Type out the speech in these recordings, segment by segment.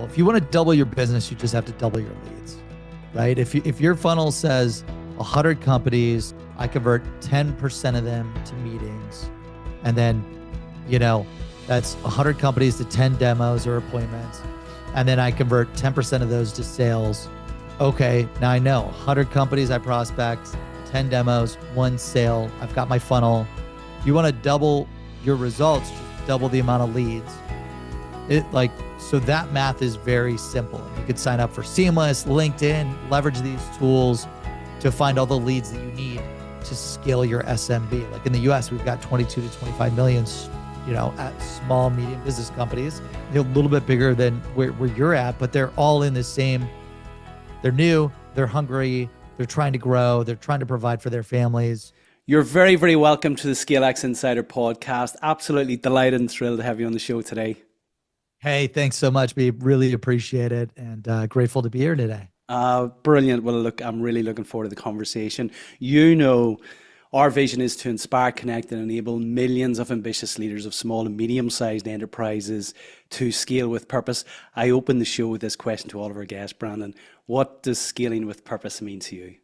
simple. If you want to double your business, you just have to double your leads, right? If your funnel says 100 companies, I convert 10% of them to meetings, and then, that's 100 companies to 10 demos or appointments, and then I convert 10% of those to sales. Okay, now I know 100 companies I prospect, 10 demos, 1 sale. I've got my funnel. If you want to double your results, just double the amount of leads. So that math is very simple. You could sign up for Seamless, LinkedIn, leverage these tools to find all the leads that you need to scale your SMB. Like in the US, we've got 22 to 25 million, at small, medium business companies. They're a little bit bigger than where you're at, but they're all in the same. They're new, they're hungry, they're trying to grow, they're trying to provide for their families. You're very, very welcome to the ScaleX Insider Podcast. Absolutely delighted and thrilled to have you on the show today. Hey, thanks so much. We really appreciate it, and grateful to be here today. Brilliant. Well, look, I'm really looking forward to the conversation. Our vision is to inspire, connect, and enable millions of ambitious leaders of small and medium-sized enterprises to scale with purpose. I open the show with this question to all of our guests. Brandon, what does scaling with purpose mean to you?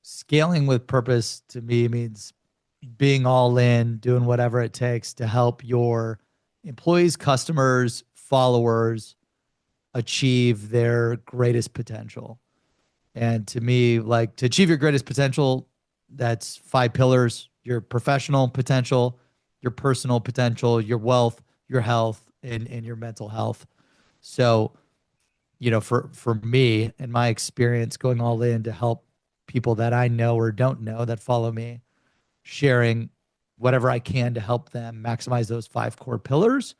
Scaling with purpose to me means being all in, doing whatever it takes to help your employees, customers, followers achieve their greatest potential. And to me, to achieve your greatest potential, that's 5 pillars: your professional potential, your personal potential, your wealth, your health, and your mental health. So, for me and my experience, going all in to help people that I know or don't know that follow me, sharing whatever I can to help them maximize those 5 core pillars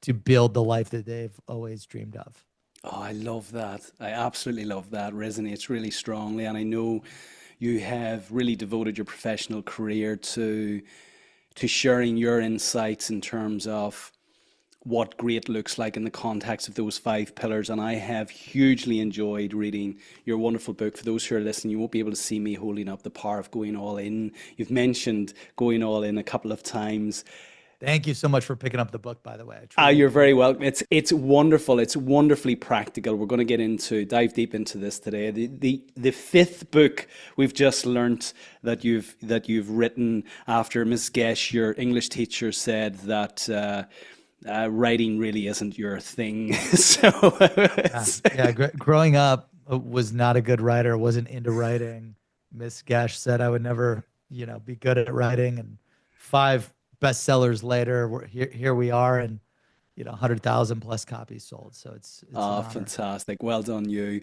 to build the life that they've always dreamed of. Oh, I love that. I absolutely love that. Resonates really strongly. And I know you have really devoted your professional career to sharing your insights in terms of what great looks like in the context of those 5 pillars. And I have hugely enjoyed reading your wonderful book. For those who are listening, you won't be able to see me holding up The Power of Going All In. You've mentioned going all in a couple of times. Thank you so much for picking up the book, by the way. You're very welcome. It's wonderful. It's wonderfully practical. We're going to dive deep into this today. The 5th book we've just learnt that you've written after Miss Gesh, your English teacher, said that writing really isn't your thing. Growing up, was not a good writer. Wasn't into writing. Miss Gesh said I would never, be good at writing. And 5 bestsellers later, here we are, and 100,000 plus copies sold. So it's fantastic. Well done, you.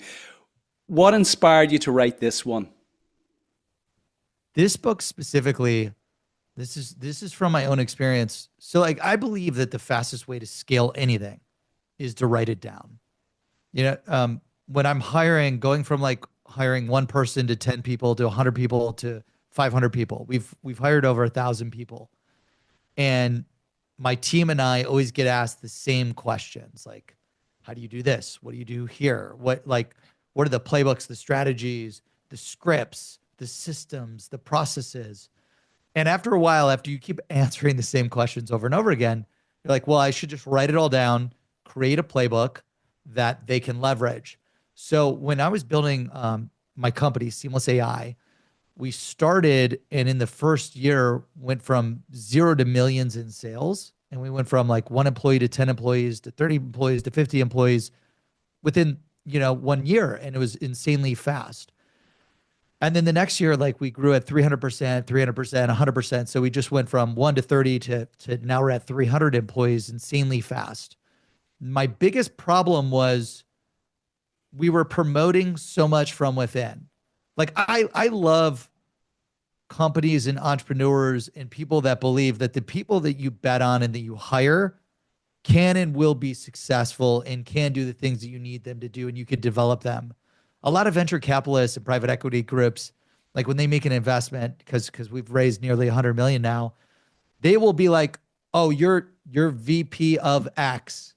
What inspired you to write this one? This book specifically, this is from my own experience. So I believe that the fastest way to scale anything is to write it down. When I'm hiring, going from hiring 1 person to 10 people to 100 people to 500 people, we've hired over 1,000 people. And my team and I always get asked the same questions, like, how do you do this? What do you do here? What are the playbooks, the strategies, the scripts, the systems, the processes? And after a while, after you keep answering the same questions over and over again, you're like, well, I should just write it all down, create a playbook that they can leverage. So when I was building my company, Seamless.AI, we started, and in the first year went from 0 to millions in sales. And we went from 1 employee to 10 employees to 30 employees to 50 employees within, 1 year. And it was insanely fast. And then the next year, we grew at 300%, 100%. So we just went from 1 to 30 to now we're at 300 employees, insanely fast. My biggest problem was we were promoting so much from within. I love companies and entrepreneurs and people that believe that the people that you bet on and that you hire can and will be successful and can do the things that you need them to do, and you could develop them. A lot of venture capitalists and private equity groups, when they make an investment, because we've raised nearly 100 million now, they will be like, oh, your VP of X,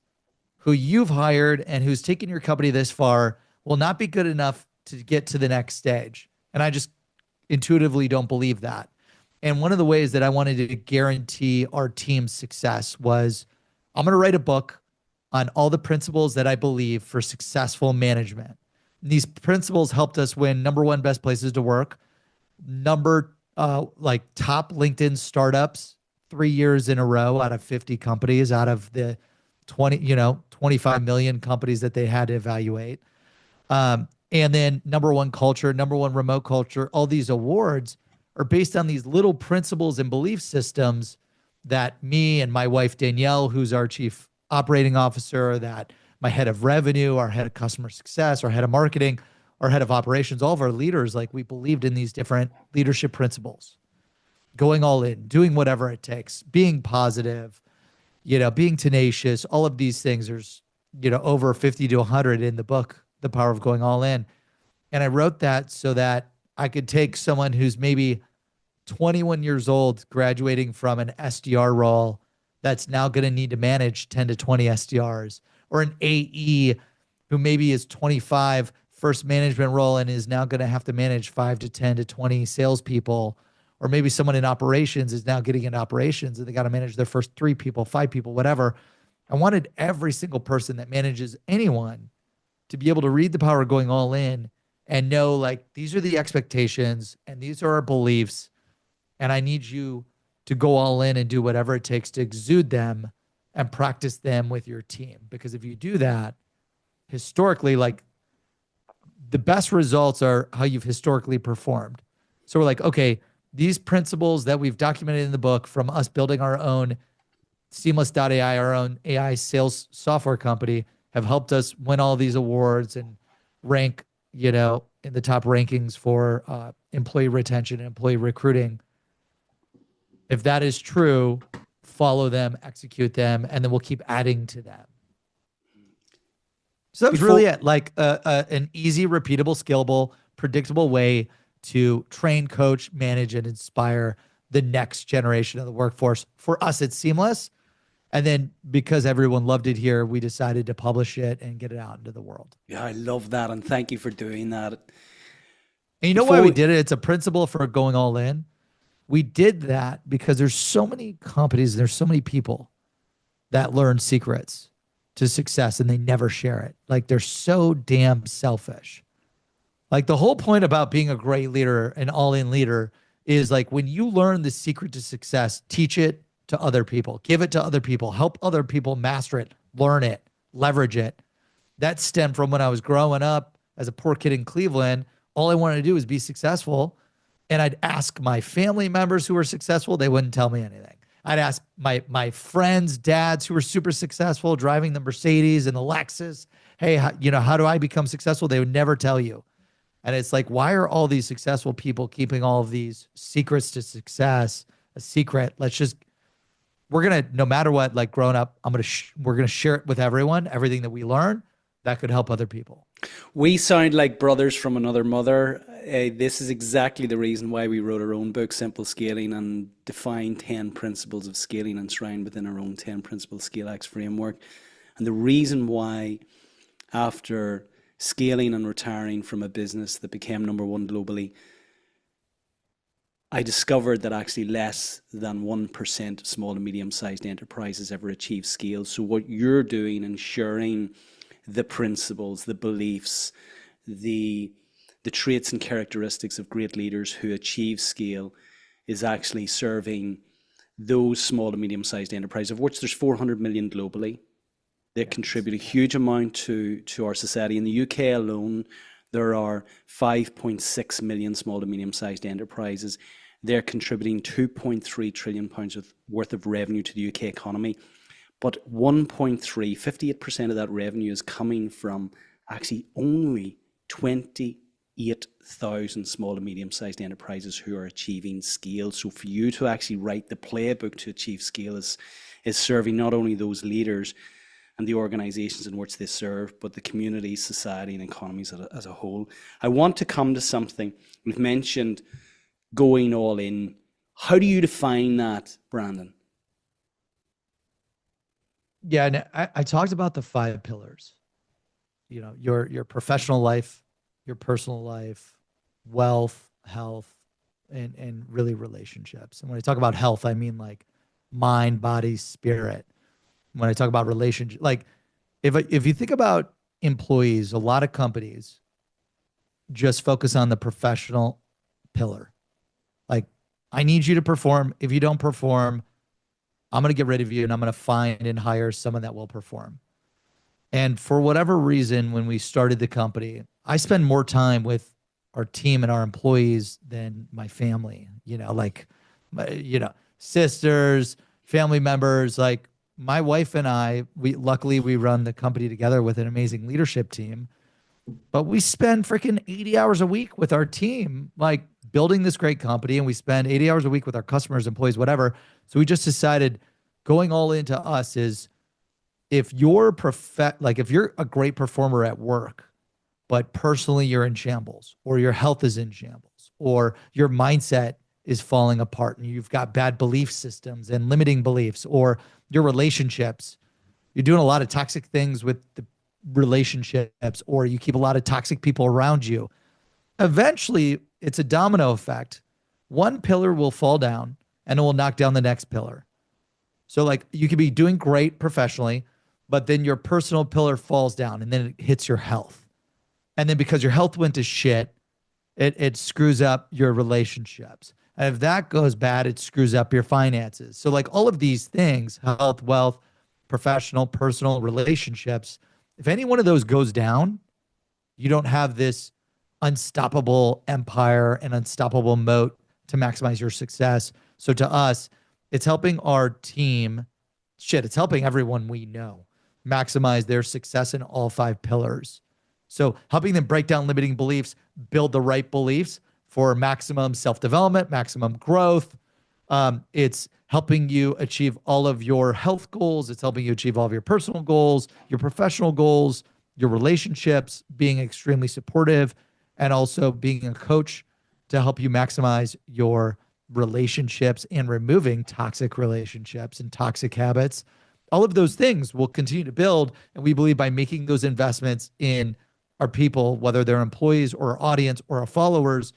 who you've hired and who's taken your company this far, will not be good enough to get to the next stage. And I just intuitively don't believe that. And one of the ways that I wanted to guarantee our team's success was, I'm going to write a book on all the principles that I believe for successful management. And these principles helped us win number one best places to work, like top LinkedIn startups 3 years in a row out of 50 companies out of the 25 million companies that they had to evaluate. And then number one culture, number one remote culture, all these awards are based on these little principles and belief systems that me and my wife, Danielle, who's our chief operating officer, that my head of revenue, our head of customer success, our head of marketing, our head of operations, all of our leaders, like we believed in these different leadership principles, going all in, doing whatever it takes, being positive, being tenacious, all of these things. There's, over 50 to 100 in the book, The Power of Going All In. And I wrote that so that I could take someone who's maybe 21 years old, graduating from an SDR role that's now going to need to manage 10 to 20 SDRs, or an AE who maybe is 25, first management role, and is now going to have to manage 5 to 10 to 20 salespeople, or maybe someone in operations is now getting into operations and they got to manage their first 3 people, 5 people, whatever. I wanted every single person that manages anyone to be able to read The Power of Going All In and know, like, these are the expectations and these are our beliefs. And I need you to go all in and do whatever it takes to exude them and practice them with your team. Because if you do that, historically, like, the best results are how you've historically performed. So we're like, okay, these principles that we've documented in the book from us building our own Seamless.AI, our own AI sales software company, have helped us win all these awards and rank, in the top rankings for employee retention and employee recruiting. If that is true, follow them, execute them, and then we'll keep adding to them. So that was really it, like an easy, repeatable, scalable, predictable way to train, coach, manage, and inspire the next generation of the workforce. For us, it's Seamless. And then because everyone loved it here, we decided to publish it and get it out into the world. Yeah, I love that. And thank you for doing that. And you know why we did it? It's a principle for going all in. We did that because there's so many companies, there's so many people that learn secrets to success and they never share it. Like, they're so damn selfish. Like, the whole point about being a great leader, an all-in leader, is like, when you learn the secret to success, teach it to other people, give it to other people, help other people master it, learn it, leverage it. That stemmed from when I was growing up as a poor kid in Cleveland. All I wanted to do was be successful. And I'd ask my family members who were successful. They wouldn't tell me anything. I'd ask my friends' dads who were super successful, driving the Mercedes and the Lexus. Hey, how do I become successful? They would never tell you. And it's like, why are all these successful people keeping all of these secrets to success a secret? We're going to, no matter what, like, growing up, we're going to share it with everyone, everything that we learn that could help other people. We sound like brothers from another mother. This is exactly the reason why we wrote our own book, Simple Scaling, and defined 10 principles of scaling enshrined within our own 10 principle ScaleX framework. And the reason why, after scaling and retiring from a business that became number one globally, I discovered that actually less than 1% of small and medium-sized enterprises ever achieve scale. So what you're doing, ensuring the principles, the beliefs, the traits and characteristics of great leaders who achieve scale, is actually serving those small and medium-sized enterprises, of which there's 400 million globally. They contribute a huge amount to our society. In the UK alone, there are 5.6 million small to medium-sized enterprises. They're contributing 2.3 trillion pounds worth of revenue to the UK economy. But 58% of that revenue is coming from actually only 28,000 small and medium-sized enterprises who are achieving scale. So for you to actually write the playbook to achieve scale is serving not only those leaders and the organizations in which they serve, but the communities, society, and economies as a whole. I want to come to something. We've mentioned going all in. How do you define that, Brandon? Yeah, and I talked about the 5 pillars. Your professional life, your personal life, wealth, health, and really relationships. And when I talk about health, I mean like mind, body, spirit. When I talk about relationship, like, If you think about employees, a lot of companies just focus on the professional pillar. Like, I need you to perform. If you don't perform, I'm going to get rid of you and I'm going to find and hire someone that will perform. And for whatever reason, when we started the company, I spend more time with our team and our employees than my family, like, sisters, family members. Like, my wife and I, luckily we run the company together with an amazing leadership team, but we spend freaking 80 hours a week with our team, like building this great company. And we spend 80 hours a week with our customers, employees, whatever. So we just decided going all into us is, if you're if you're a great performer at work, but personally you're in shambles, or your health is in shambles, or your mindset is falling apart and you've got bad belief systems and limiting beliefs, or your relationships, you're doing a lot of toxic things with the relationships, or you keep a lot of toxic people around you, eventually it's a domino effect. One pillar will fall down and it will knock down the next pillar. So like, you could be doing great professionally, but then your personal pillar falls down and then it hits your health. And then because your health went to shit, it screws up your relationships. And if that goes bad, it screws up your finances. So like, all of these things, health, wealth, professional, personal, relationships, if any one of those goes down, you don't have this unstoppable empire and unstoppable moat to maximize your success. So to us, it's helping our team, it's helping everyone we know maximize their success in all five pillars. So helping them break down limiting beliefs, build the right beliefs for maximum self-development, maximum growth. It's helping you achieve all of your health goals. It's helping you achieve all of your personal goals, your professional goals, your relationships, being extremely supportive, and also being a coach to help you maximize your relationships and removing toxic relationships and toxic habits. All of those things will continue to build. And we believe by making those investments in our people, whether they're employees or our audience or our followers,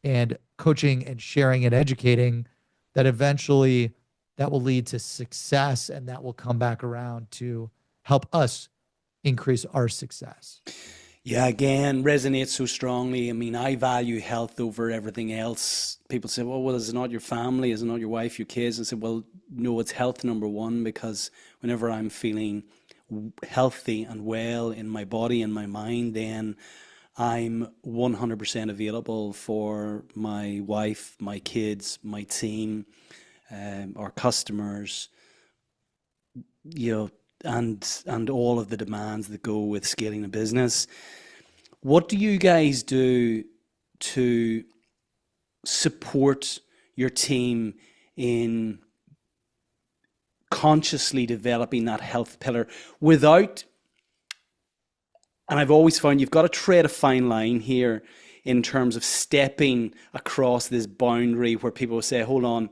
and coaching and sharing and educating, that eventually that will lead to success, and that will come back around to help us increase our success. Yeah, again, resonates so strongly. I mean, I value health over everything else. People say, well, is it not your family? Is it not your wife, your kids? I said, well, no, it's health number one, because whenever I'm feeling healthy and well in my body and my mind, then I'm 100% available for my wife, my kids, my team, our customers, you know, and all of the demands that go with scaling a business. What do you guys do to support your team in consciously developing that health pillar without, and I've always found you've got to tread a fine line here in terms of stepping across this boundary where people say, hold on,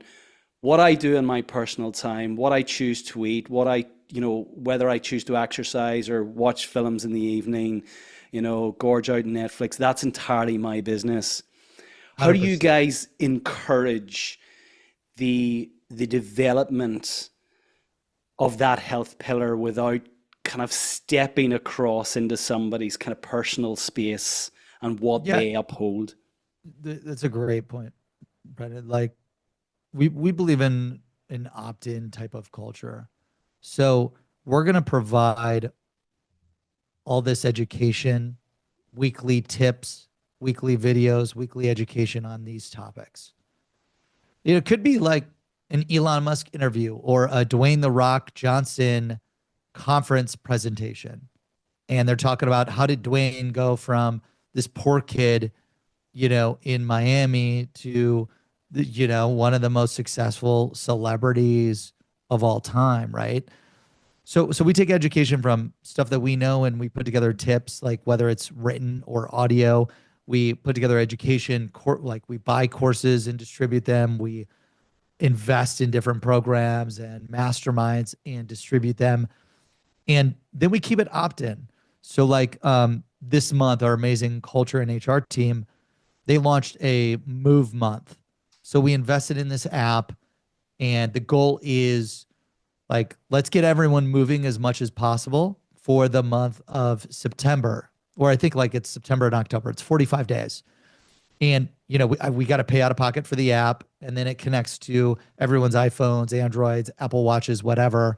what I do in my personal time, what I choose to eat, whether I choose to exercise or watch films in the evening, gorge out on Netflix, that's entirely my business. How do you 100%. guys encourage the development of that health pillar without kind of stepping across into somebody's kind of personal space and what Yeah, they uphold? that's a great point, Brandon. Like, we believe in an opt-in type of culture. So we're going to provide all this education, weekly tips, weekly videos, weekly education on these topics. It could be like an Elon Musk interview or a Dwayne The Rock Johnson conference presentation. And they're talking about, how did Dwayne go from this poor kid, in Miami to, one of the most successful celebrities of all time, right? So we take education from stuff that we know, and we put together tips, like whether it's written or audio. We put together education, like we buy courses and distribute them. We invest in different programs and masterminds and distribute them. And then we keep it opt-in. So like, this month, our amazing culture and HR team, they launched a Move month. So we invested in this app, and the goal is, like, let's get everyone moving as much as possible for the month of September, or I think like it's September and October. It's 45 days. And, we got to pay out of pocket for the app, and then it connects to everyone's iPhones, Androids, Apple Watches, whatever.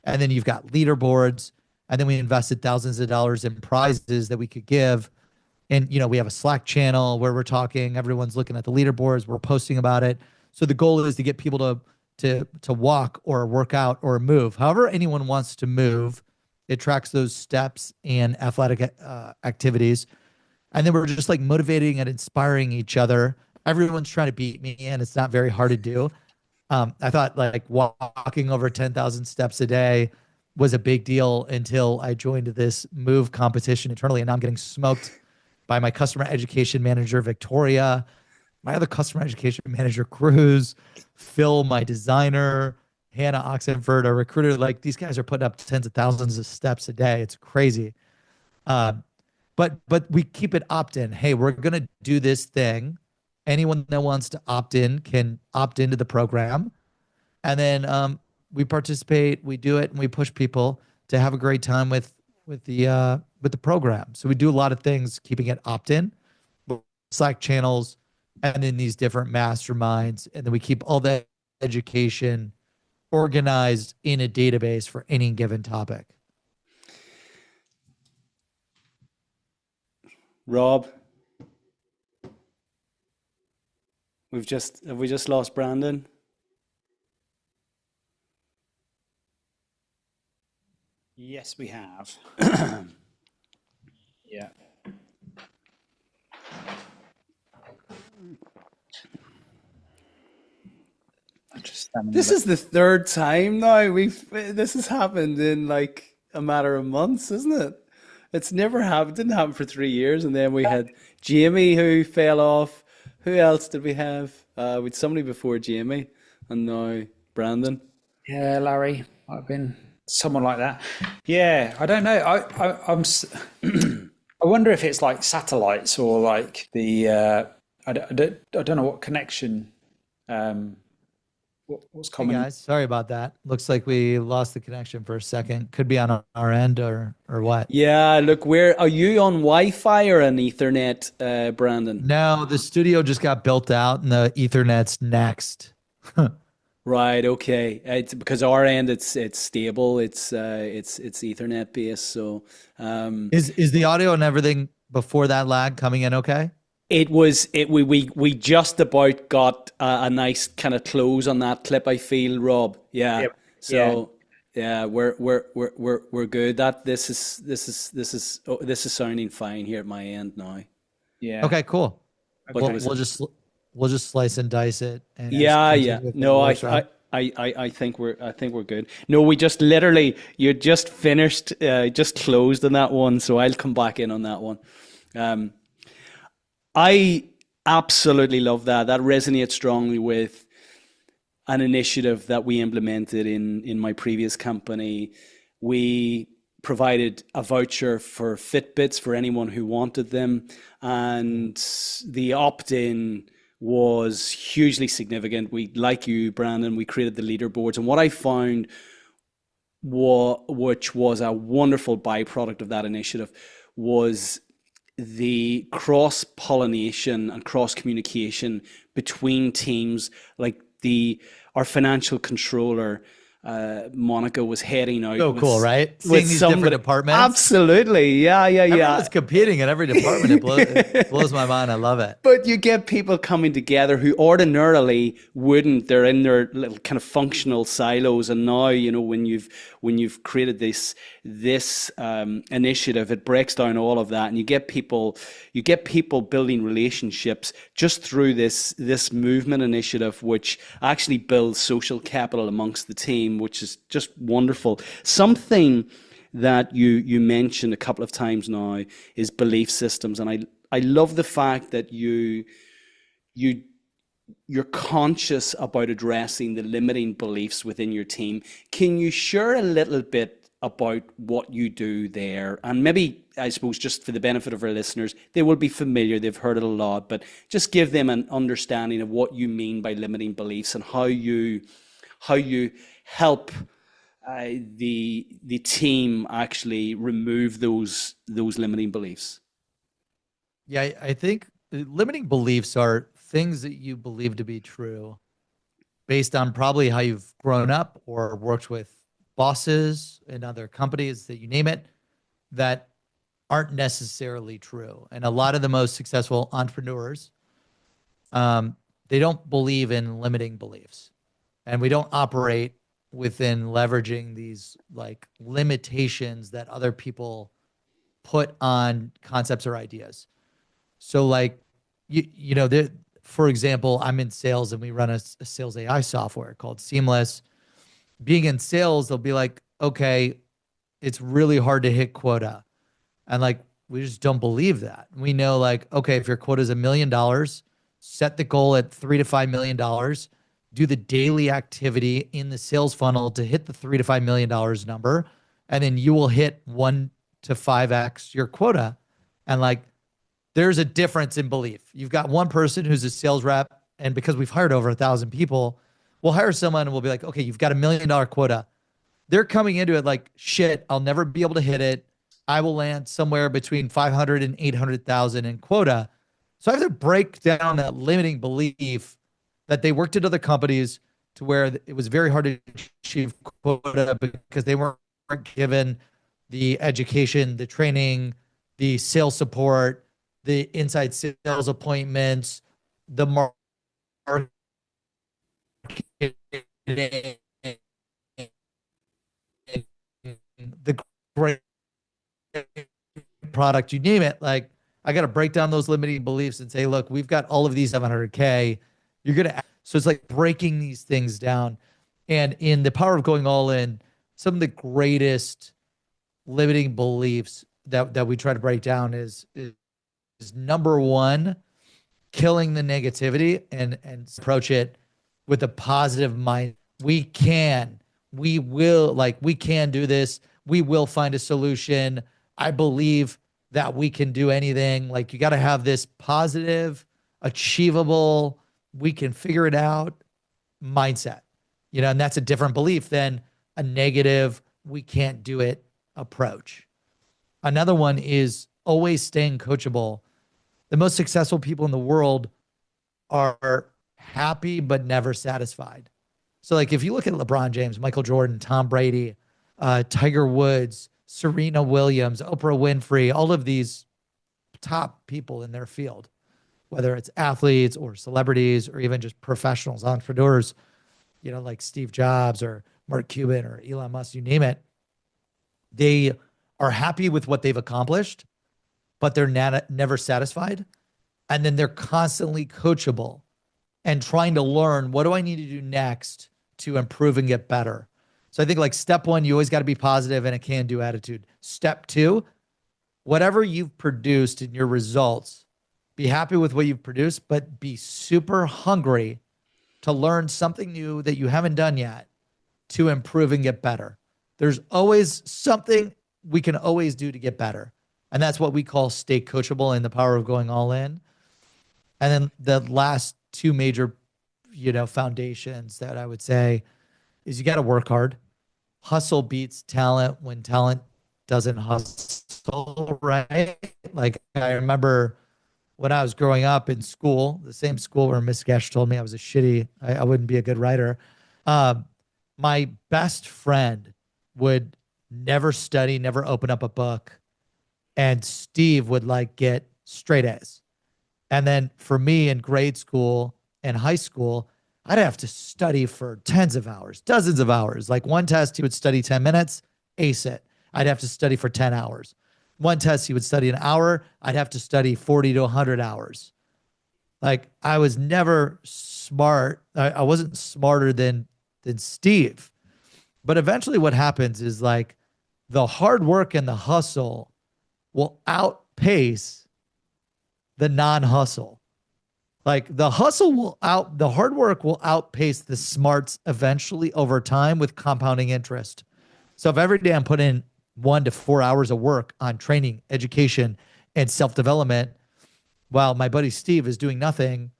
And then you've got leaderboards. And then we invested thousands of dollars in prizes that we could give. And, we have a Slack channel where we're talking, everyone's looking at the leaderboards, we're posting about it. So the goal is to get people to walk or work out or move. However anyone wants to move, it tracks those steps and athletic activities. And then we're just like motivating and inspiring each other. Everyone's trying to beat me, and it's not very hard to do. I thought like walking over 10,000 steps a day was a big deal until I joined this move competition internally. And now I'm getting smoked by my customer education manager, Victoria, my other customer education manager, Cruz, Phil, my designer, Hannah Oxenford, our recruiter. Like, these guys are putting up tens of thousands of steps a day. It's crazy. But we keep it opt-in. Hey, we're going to do this thing. Anyone that wants to opt in can opt into the program. And then we participate, we do it, and we push people to have a great time with the program. So we do a lot of things, keeping it opt-in, Slack channels, and then these different masterminds. And then we keep all that education organized in a database for any given topic. Rob, have we just lost Brandon? Yes, we have. Yeah. This is the third time now this has happened in like a matter of months, isn't it? It's never happened. Didn't happen for 3 years, and then we had Jamie who fell off. Who else did we have? With somebody before Jamie, and now Brandon. Yeah, Larry might have been someone like that. Yeah, I don't know. I wonder if it's like satellites or like the I don't know what connection. What's common? Hey guys, sorry about that. Looks like we lost the connection for a second. Could be on our end or what. Yeah, look, where are you, on Wi-Fi or an Ethernet, Brandon? No, the studio just got built out, and the Ethernet's next. Right. Okay. It's because our end, it's stable. It's Ethernet based. So Is the audio and everything before that lag coming in okay? we just about got a nice kind of close on that clip, I feel, Rob. Yeah. Yep. So yeah, we're good. That this is sounding fine here at my end now. Yeah. Okay, cool. What We'll, was we'll it? just we'll just slice and dice it. And just Yeah, continue yeah. with the No, workshop. I think we're good. No, we just literally, you just finished, just closed on that one, so I'll come back in on that one. I absolutely love that. That resonates strongly with an initiative that we implemented in my previous company. We provided a voucher for Fitbits for anyone who wanted them, and the opt-in was hugely significant. We, like you, Brandon, we created the leaderboards, and what I found, which was a wonderful byproduct of that initiative, was the cross pollination and cross communication between teams. Like our financial controller, Monica, was heading out. So cool, right? Seeing With these somebody, different departments. absolutely, yeah. Everyone's competing in every department. It blows my mind. I love it. But you get people coming together who ordinarily wouldn't. They're in their little kind of functional silos, and now, when you've created this initiative, it breaks down all of that, and you get people building relationships just through this movement initiative, which actually builds social capital amongst the team, which is just wonderful. Something that you mentioned a couple of times now is belief systems, and I love the fact that you're conscious about addressing the limiting beliefs within your team. Can you share a little bit about what you do there? And maybe, I suppose, just for the benefit of our listeners, they will be familiar, they've heard it a lot, but just give them an understanding of what you mean by limiting beliefs and how you help the team actually remove those limiting beliefs? Yeah, I think limiting beliefs are things that you believe to be true based on probably how you've grown up or worked with bosses in other companies, that you name it, that aren't necessarily true. And a lot of the most successful entrepreneurs, um, they don't believe in limiting beliefs, and we don't operate within leveraging these like limitations that other people put on concepts or ideas. So like you know, for example, I'm in sales and we run a sales AI software called Seamless. Being in sales, they'll be like, okay, it's really hard to hit quota. And like, we just don't believe that. We know, like, okay, if your quota is $1 million, set the goal at $3 to $5 million, do the daily activity in the sales funnel to hit the $3 to $5 million number. And then you will hit 1 to 5x your quota. And like, there's a difference in belief. You've got one person who's a sales rep, and because we've hired over 1,000 people, we'll hire someone and we'll be like, okay, you've got $1 million quota. They're coming into it like, shit, I'll never be able to hit it. I will land somewhere between 500 and 800,000 in quota. So I have to break down that limiting belief that they worked at other companies to where it was very hard to achieve quota because they weren't given the education, the training, the sales support, the inside sales appointments, the marketing, the great product, you name it. Like, I got to break down those limiting beliefs and say, look, we've got all of these 700K. You're going to, so it's like breaking these things down. And in the power of going all in, some of the greatest limiting beliefs that we try to break down is number one, killing the negativity and approach it with a positive mind. We will, like, we can do this. We will find a solution. I believe that we can do anything. Like, you got to have this positive, achievable, we can figure it out mindset, and that's a different belief than a negative, we can't do it approach. Another one is always staying coachable. The most successful people in the world are happy but never satisfied. So like, if you look at LeBron James, Michael Jordan, Tom Brady, Tiger Woods, Serena Williams, Oprah Winfrey, all of these top people in their field, whether it's athletes or celebrities or even just professionals, entrepreneurs, like Steve Jobs or Mark Cuban or Elon Musk, you name it, they are happy with what they've accomplished, but they're never satisfied. And then they're constantly coachable and trying to learn, what do I need to do next to improve and get better? So I think, like, step one, you always got to be positive and a can-do attitude. Step two, whatever you've produced in your results, be happy with what you've produced, but be super hungry to learn something new that you haven't done yet to improve and get better. There's always something we can always do to get better. And that's what we call stay coachable and the power of going all in. And then the last two major, foundations that I would say is you got to work hard. Hustle beats talent when talent doesn't hustle, right? Like, I remember when I was growing up in school, the same school where Miss Gesh told me I was I wouldn't be a good writer. My best friend would never study, never open up a book. And Steve would like get straight A's. And then for me in grade school and high school, I'd have to study for tens of hours, dozens of hours. Like, one test, he would study 10 minutes, ace it. I'd have to study for 10 hours. One test, he would study an hour. I'd have to study 40 to 100 hours. Like, I was never smart. I wasn't smarter than Steve. But eventually what happens is, like, the hard work and the hustle will outpace the non-hustle. Like, the hard work will outpace the smarts eventually over time with compounding interest. So if every day I'm putting in 1 to 4 hours of work on training, education, and self-development, while my buddy Steve is doing nothing,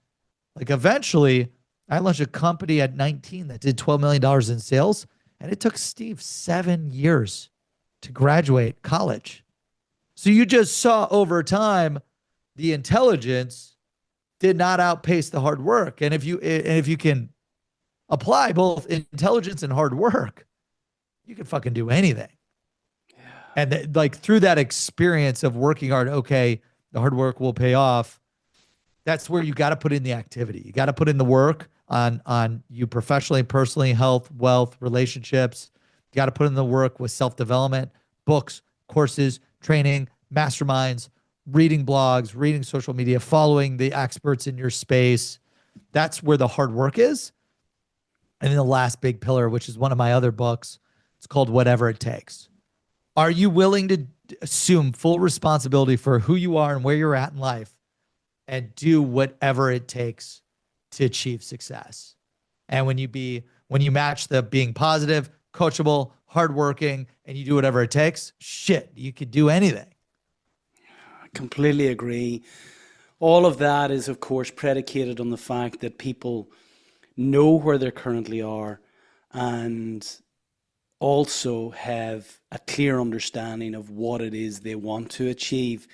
like, eventually I launched a company at 19 that did $12 million in sales, And it took Steve 7 years to graduate college. So you just saw over time the intelligence did not outpace the hard work. And if you can apply both intelligence and hard work, you can fucking do anything. Yeah. And like through that experience of working hard, okay, the hard work will pay off. That's where you got to put in the activity. You got to put in the work on you professionally, personally, health, wealth, relationships. You got to put in the work with self-development, books, courses, training, masterminds, reading blogs, reading social media, following the experts in your space. That's where the hard work is. And then the last big pillar, which is one of my other books, it's called Whatever It Takes. Are you willing to assume full responsibility for who you are and where you're at in life and do whatever it takes to achieve success? And when you match the being positive, coachable, hardworking, and you do whatever it takes, shit, you could do anything. I completely agree. All of that is, of course, predicated on the fact that people know where they currently are and also have a clear understanding of what it is they want to achieve.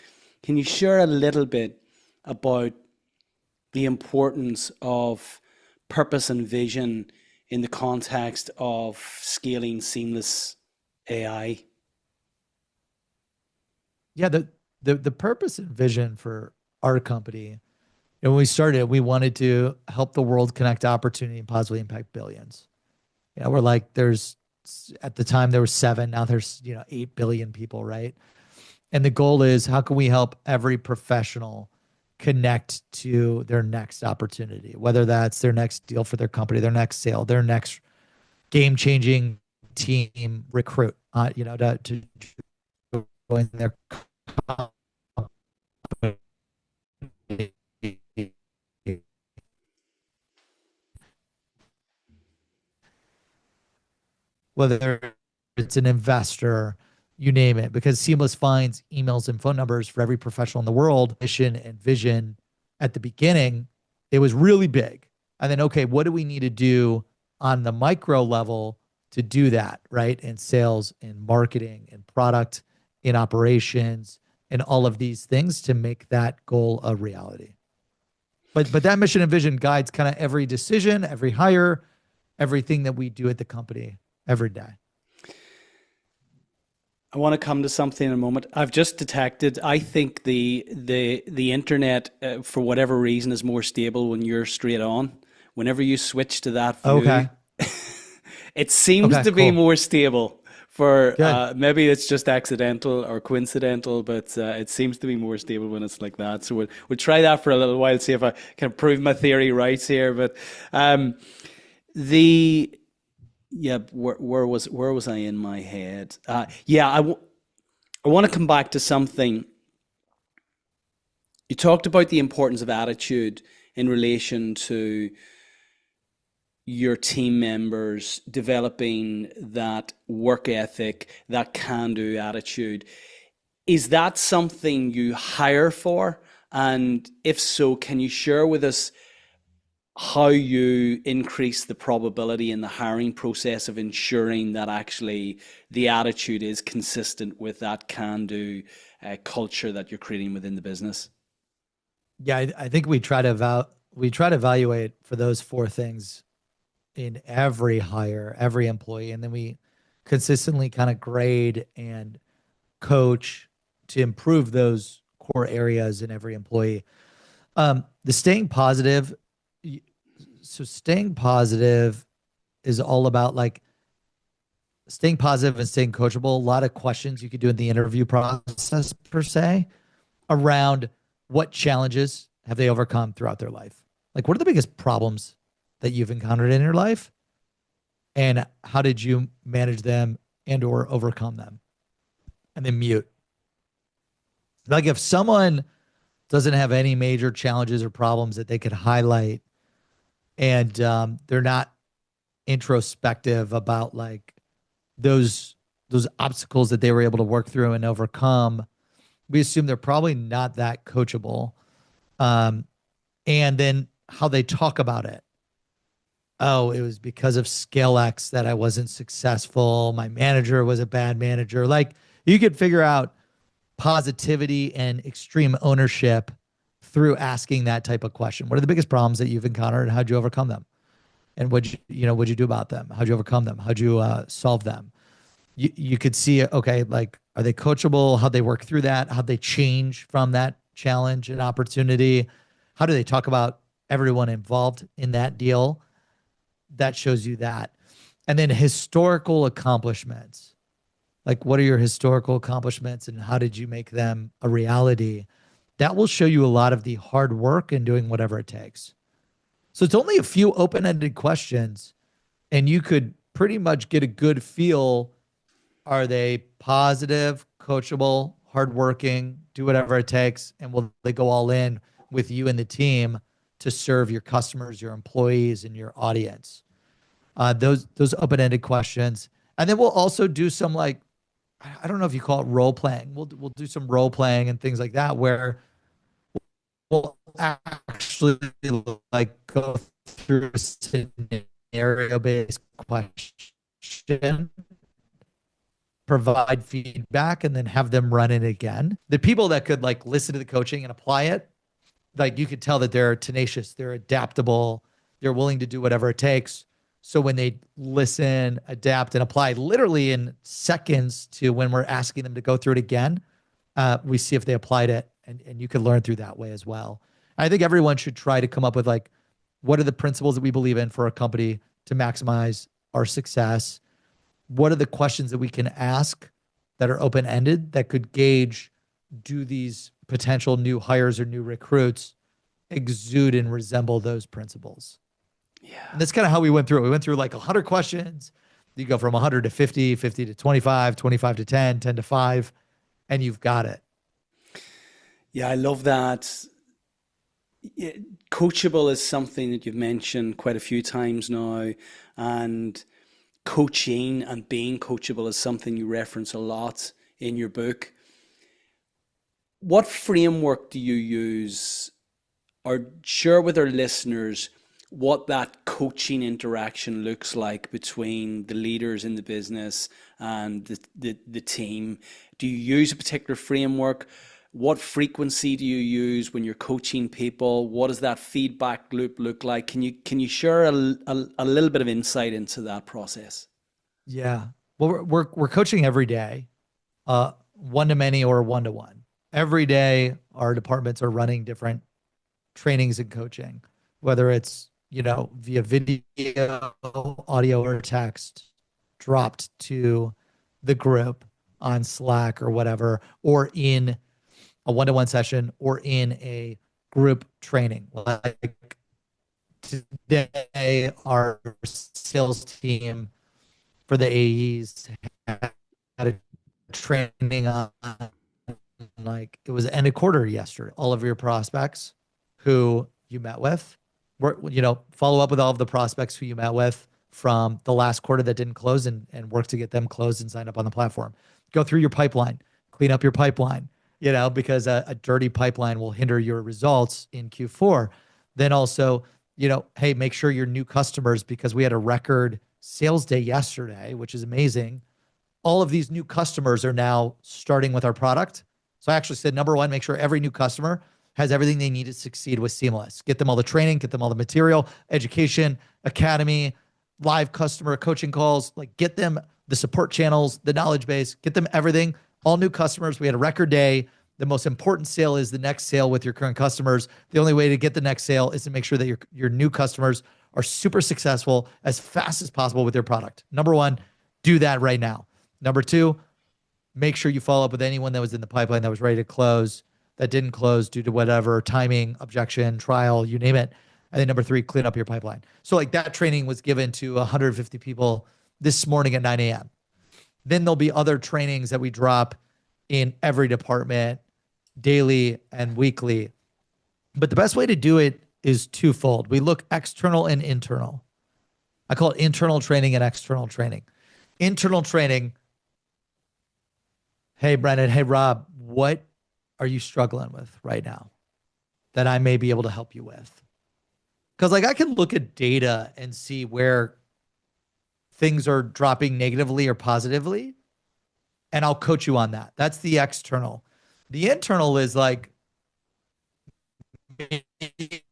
Can you share a little bit about the importance of purpose and vision in the context of scaling Seamless AI? Yeah, the purpose and vision for our company, when we started, we wanted to help the world connect to opportunity and positively impact billions. We're like, at the time there were 7, now there's 8 billion people, right? And the goal is, how can we help every professional connect to their next opportunity, whether that's their next deal for their company, their next sale, their next game-changing team recruit, to join their company. Whether it's an investor, you name it, because Seamless finds emails and phone numbers for every professional in the world. Mission and vision at the beginning, it was really big. And then, okay, what do we need to do on the micro level to do that, right? In sales, in marketing, in product, in operations, and all of these things to make that goal a reality. But that mission and vision guides kind of every decision, every hire, everything that we do at the company every day. I want to come to something in a moment. I've just detected, I think the internet, for whatever reason, is more stable when you're straight on. Whenever you switch to that view, okay. It seems to be more stable. For maybe it's just accidental or coincidental, but it seems to be more stable when it's like that. So we'll try that for a little while, see if I can prove my theory right here. But where was I in my head? I want to come back to something. You talked about the importance of attitude in relation to your team members developing that work ethic, that can-do attitude. Is that something you hire for? And if so, can you share with us how you increase the probability in the hiring process of ensuring that actually the attitude is consistent with that can-do culture that you're creating within the business? Yeah, I think we try to evaluate for those 4 things in every hire, every employee, and then we consistently kind of grade and coach to improve those core areas in every employee. The staying positive. So staying positive is all about like staying positive and staying coachable. A lot of questions you could do in the interview process per se around what challenges have they overcome throughout their life? Like, what are the biggest problems that you've encountered in your life? And how did you manage them and or overcome them? And then mute. Like if someone doesn't have any major challenges or problems that they could highlight and they're not introspective about like those obstacles that they were able to work through and overcome, we assume they're probably not that coachable. And then how they talk about it. oh, it was because of ScaleX that I wasn't successful. My manager was a bad manager. Like you could figure out positivity and extreme ownership through asking that type of question. What are the biggest problems that you've encountered and how'd you overcome them? And what'd you do about them? How'd you overcome them? How'd you solve them? You could see, okay, like, are they coachable? How'd they work through that? How'd they change from that challenge and opportunity? How do they talk about everyone involved in that deal? That shows you that. And then historical accomplishments. Like, what are your historical accomplishments and how did you make them a reality? That will show you a lot of the hard work and doing whatever it takes. So it's only a few open-ended questions, and you could pretty much get a good feel. Are they positive, coachable, hardworking, do whatever it takes, and will they go all in with you and the team to serve your customers, your employees, and your audience? Those open-ended questions, and then we'll also do some, like, I don't know if you call it role playing. We'll do some role playing and things like that where we'll actually like go through a scenario based question, provide feedback, and then have them run it again. The people that could like listen to the coaching and apply it, like you could tell that they're tenacious, they're adaptable, they're willing to do whatever it takes. So when they listen, adapt, and apply literally in seconds to when we're asking them to go through it again, we see if they applied it, and you can learn through that way as well. I think everyone should try to come up with like, what are the principles that we believe in for a company to maximize our success? What are the questions that we can ask that are open-ended that could gauge, do these potential new hires or new recruits exude and resemble those principles? Yeah. And that's kind of how we went through it. We went through like 100 questions. You go from 100 to 50, 50 to 25, 25 to 10, 10 to 5, and you've got it. Yeah, I love that. Coachable is something that you've mentioned quite a few times now, and coaching and being coachable is something you reference a lot in your book. What framework do you use, or share with our listeners what that coaching interaction looks like between the leaders in the business and the team? Do you use a particular framework? What frequency do you use when you're coaching people? What does that feedback loop look like? Can you share a little bit of insight into that process? Yeah. Well, we're coaching every day, one to many or one to one. Every day, our departments are running different trainings and coaching, whether it's via video, audio, or text, dropped to the group on Slack or whatever, or in a one-to-one session, or in a group training. Like today, our sales team for the AEs had a training on, like, it was end of quarter yesterday. All of your prospects who you met with, follow up with all of the prospects who you met with from the last quarter that didn't close, and work to get them closed and signed up on the platform. Go through your pipeline, clean up your pipeline, because a dirty pipeline will hinder your results in Q4. Then also, hey, make sure your new customers, because we had a record sales day yesterday, which is amazing. All of these new customers are now starting with our product. So I actually said, number one, make sure every new customer has everything they need to succeed with Seamless. Get them all the training, get them all the material, education, academy, live customer coaching calls, like get them the support channels, the knowledge base, get them everything. All new customers. We had a record day. The most important sale is the next sale with your current customers. The only way to get the next sale is to make sure that your new customers are super successful as fast as possible with their product. Number one, do that right now. Number two, make sure you follow up with anyone that was in the pipeline that was ready to close, that didn't close due to whatever, timing, objection, trial, you name it. And then number three, clean up your pipeline. So like that training was given to 150 people this morning at 9 a.m. Then there'll be other trainings that we drop in every department daily and weekly. But the best way to do it is twofold. We look external and internal. I call it internal training and external training. Internal training. Hey, Brandon. Hey, Rob, what are you struggling with right now that I may be able to help you with? Because like I can look at data and see where things are dropping negatively or positively, and I'll coach you on that. That's the external. The internal is like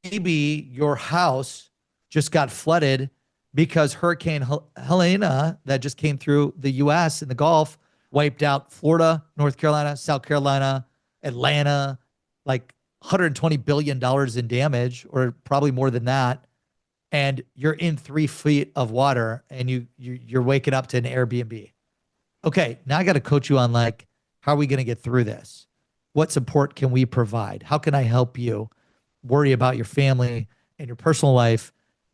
maybe your house just got flooded because Hurricane Helena that just came through the US and the Gulf wiped out Florida, North Carolina, South Carolina, Atlanta, like $120 billion in damage, or probably more than that. And you're in 3 feet of water and you're waking up to an Airbnb. Okay, now I got to coach you on like, how are we going to get through this? What support can we provide? How can I help you worry about your family and your personal life,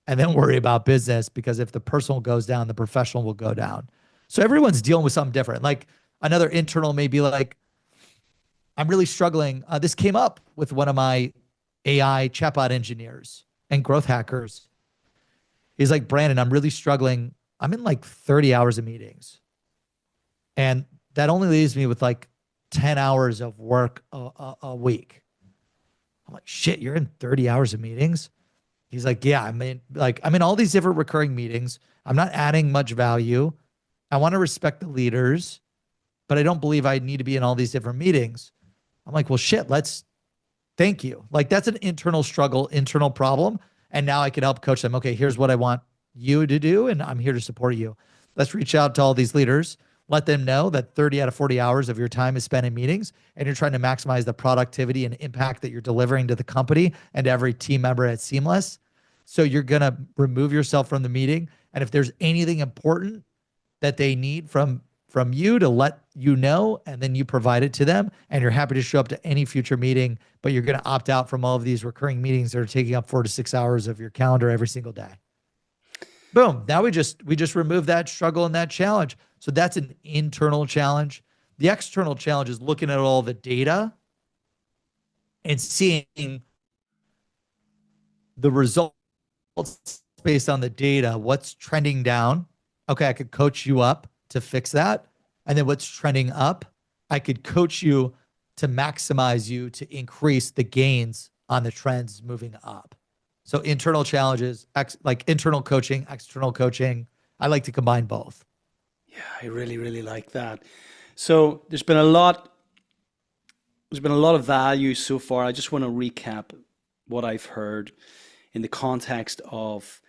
and then worry about business? Because if the personal goes down, the professional will go down. So everyone's dealing with something different. Like another internal may be like, I'm really struggling. This came up with one of my AI chatbot engineers and growth hackers. He's like, Brandon, I'm really struggling. I'm in like 30 hours of meetings. And that only leaves me with like 10 hours of work a week. I'm like, shit, you're in 30 hours of meetings? He's like, yeah, I'm in all these different recurring meetings. I'm not adding much value. I want to respect the leaders, but I don't believe I need to be in all these different meetings. I'm like, well, shit, thank you. Like that's an internal struggle, internal problem. And now I can help coach them. Okay, here's what I want you to do, and I'm here to support you. Let's reach out to all these leaders. Let them know that 30 out of 40 hours of your time is spent in meetings, and you're trying to maximize the productivity and impact that you're delivering to the company and to every team member at Seamless. So you're going to remove yourself from the meeting. And if there's anything important that they need from you, to let you know, and then you provide it to them, and you're happy to show up to any future meeting, but you're going to opt out from all of these recurring meetings that are taking up 4 to 6 hours of your calendar every single day. Boom. Now we just remove that struggle and that challenge. So that's an internal challenge. The external challenge is looking at all the data and seeing the results based on the data. What's trending down? Okay, I could coach you up to fix that. And then what's trending up, I could coach you to maximize you to increase the gains on the trends moving up. So internal challenges, like internal coaching, external coaching. I like to combine both. Yeah, I really, really like that. So there's been a lot of value so far. I just want to recap what I've heard in the context of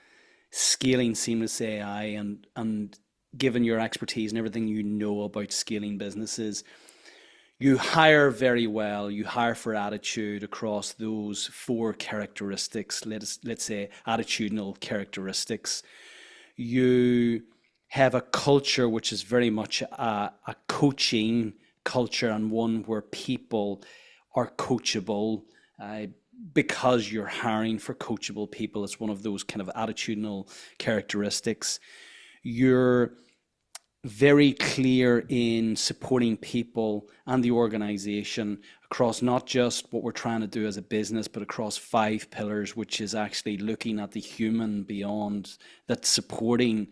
scaling Seamless AI, and given your expertise and everything you know about scaling businesses. You hire very well. You hire for attitude across those 4 characteristics. Let's say attitudinal characteristics. You have a culture which is very much a coaching culture, and one where people are coachable because you're hiring for coachable people. It's one of those kind of attitudinal characteristics. You're very clear in supporting people and the organization across not just what we're trying to do as a business, but across 5 pillars, which is actually looking at the human beyond that, supporting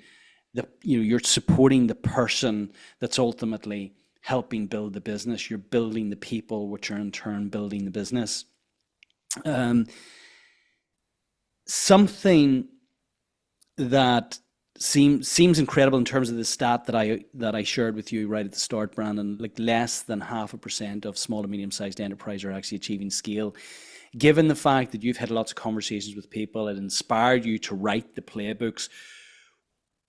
you're supporting the person that's ultimately helping build the business. You're building the people, which are in turn building the business. Something that seems incredible in terms of the stat that I shared with you right at the start, Brandon. Like less than 0.5% of small to medium-sized enterprises are actually achieving scale. Given the fact that you've had lots of conversations with people, it inspired you to write the playbooks.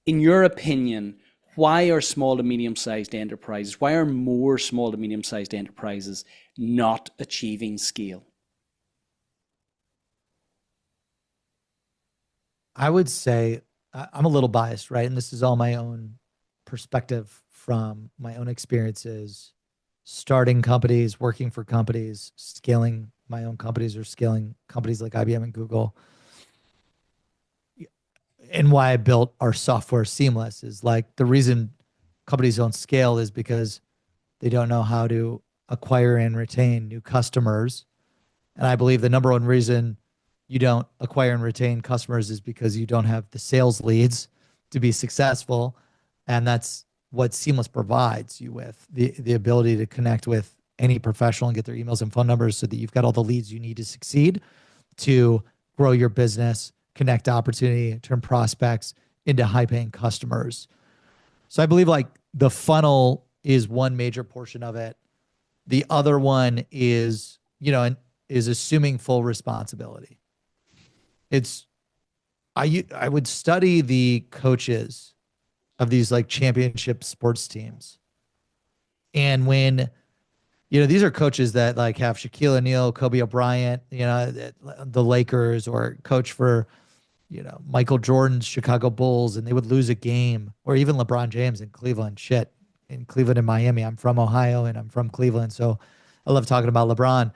In your opinion, why are small to medium-sized enterprises, why are more small to medium-sized enterprises not achieving scale? I would say I'm a little biased, right? And this is all my own perspective from my own experiences, starting companies, working for companies, scaling my own companies, or scaling companies like IBM and Google. And why I built our software Seamless is like the reason companies don't scale is because they don't know how to acquire and retain new customers. And I believe the number one reason you don't acquire and retain customers is because you don't have the sales leads to be successful. And that's what Seamless provides you with, the ability to connect with any professional and get their emails and phone numbers so that you've got all the leads you need to succeed, to grow your business, connect opportunity, turn prospects into high-paying customers. So I believe like the funnel is one major portion of it. The other one is, is assuming full responsibility. I would study the coaches of these like championship sports teams. And when, these are coaches that like have Shaquille O'Neal, Kobe Bryant, the Lakers, or coach for, Michael Jordan's Chicago Bulls, and they would lose a game, or even LeBron James in Cleveland. Shit, in Cleveland and Miami. I'm from Ohio and I'm from Cleveland, so I love talking about LeBron.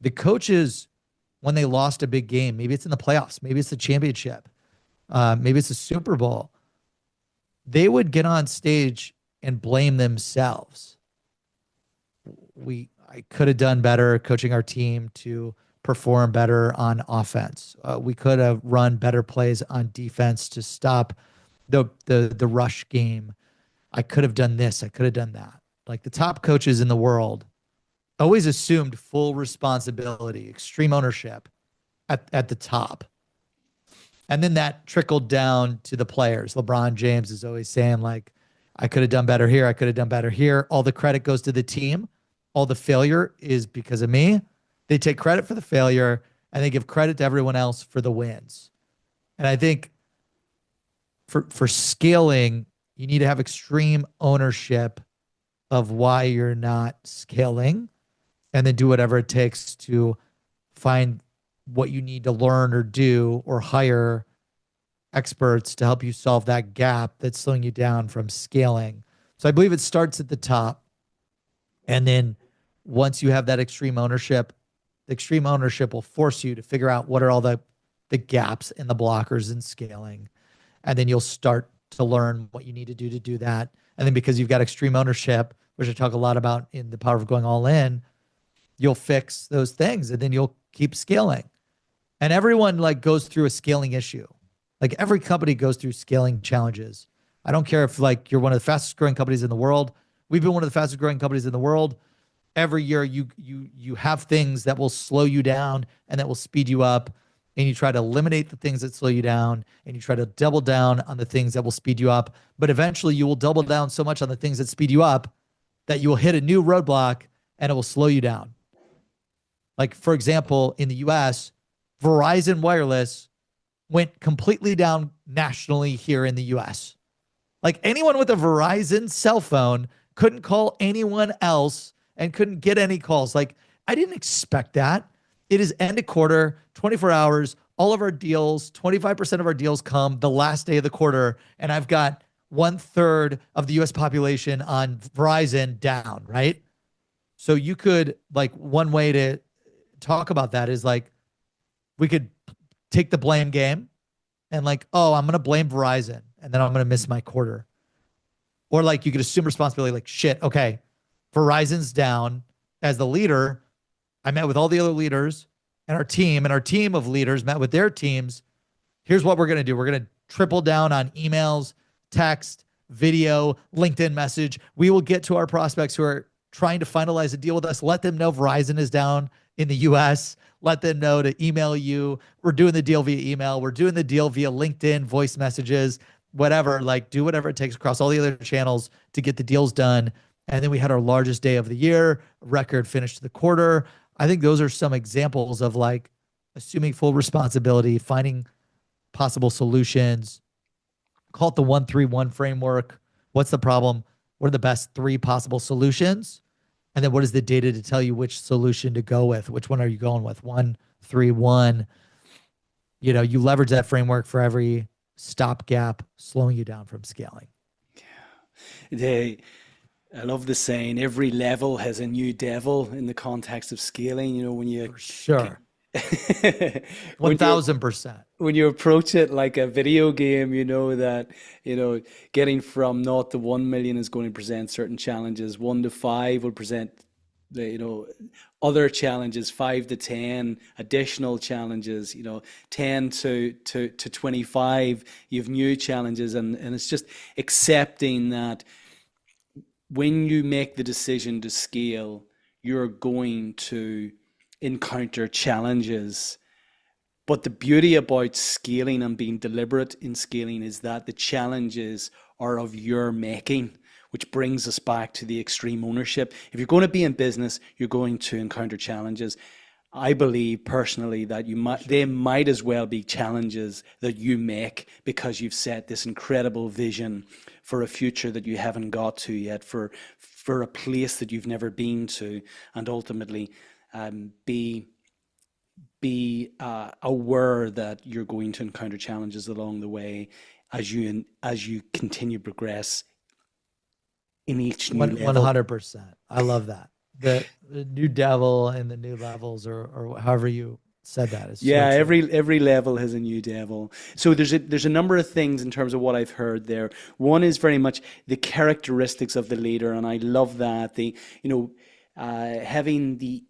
The coaches, when they lost a big game, maybe it's in the playoffs, maybe it's the championship, maybe it's the Super Bowl, they would get on stage and blame themselves. I could have done better coaching our team to perform better on offense. We could have run better plays on defense to stop the rush game. I could have done this. I could have done that. Like the top coaches in the world always assumed full responsibility, extreme ownership at the top. And then that trickled down to the players. LeBron James is always saying like, I could have done better here. I could have done better here. All the credit goes to the team. All the failure is because of me. They take credit for the failure and they give credit to everyone else for the wins. And I think for scaling, you need to have extreme ownership of why you're not scaling, and then do whatever it takes to find what you need to learn or do, or hire experts to help you solve that gap that's slowing you down from scaling. So I believe it starts at the top. And then once you have that extreme ownership, the extreme ownership will force you to figure out what are all the gaps and the blockers in scaling. And then you'll start to learn what you need to do that. And then because you've got extreme ownership, which I talk a lot about in The Power of Going All In, you'll fix those things and then you'll keep scaling. And everyone like goes through a scaling issue. Like every company goes through scaling challenges. I don't care if like you're one of the fastest growing companies in the world. We've been one of the fastest growing companies in the world. Every year you have things that will slow you down and that will speed you up. And you try to eliminate the things that slow you down, and you try to double down on the things that will speed you up. But eventually you will double down so much on the things that speed you up that you will hit a new roadblock and it will slow you down. Like for example, in the US, Verizon Wireless went completely down nationally here in the US. Like anyone with a Verizon cell phone couldn't call anyone else and couldn't get any calls. Like I didn't expect that. It is end of quarter, 24 hours. All of our deals, 25% of our deals come the last day of the quarter. And I've got 1/3 of the US population on Verizon down, right? So you could like, one way to talk about that is like, we could take the blame game and like, oh, I'm going to blame Verizon and then I'm going to miss my quarter. Or like you could assume responsibility, like shit, okay, Verizon's down. As the leader, I met with all the other leaders and our team of leaders met with their teams. Here's what we're going to do. We're going to triple down on emails, text, video, LinkedIn message. We will get to our prospects who are trying to finalize a deal with us. Let them know Verizon is down in the US. Let them know to email you. We're doing the deal via email. We're doing the deal via LinkedIn, voice messages, whatever. Like do whatever it takes across all the other channels to get the deals done. And then we had our largest day of the year, record finish to the quarter. I think those are some examples of like assuming full responsibility, finding possible solutions. Call it the 1-3-1 framework. What's the problem? What are the best 3 possible solutions? And then what is the data to tell you which solution to go with? Which one are you going with? 1-3-1. You leverage that framework for every stopgap slowing you down from scaling. Yeah. I love the saying, every level has a new devil in the context of scaling. When you For sure. 1000%. When you approach it like a video game, you know that, getting from 0 to 1 million is going to present certain challenges. 1 to 5 will present other challenges, 5 to 10 additional challenges, 10 to 25, you have new challenges. And it's just accepting that when you make the decision to scale, you're going to encounter challenges. But the beauty about scaling and being deliberate in scaling is that the challenges are of your making, which brings us back to the extreme ownership. If you're going to be in business, you're going to encounter challenges. I believe personally that they might as well be challenges that you make, because you've set this incredible vision for a future that you haven't got to yet, for a place that you've never been to, and ultimately be aware that you're going to encounter challenges along the way as you continue to progress in each new level. 100%. I love that. The new devil and the new levels, or however you said that. Is yeah, so every level has a new devil. So there's a number of things in terms of what I've heard there. One is very much the characteristics of the leader, and I love that. Having the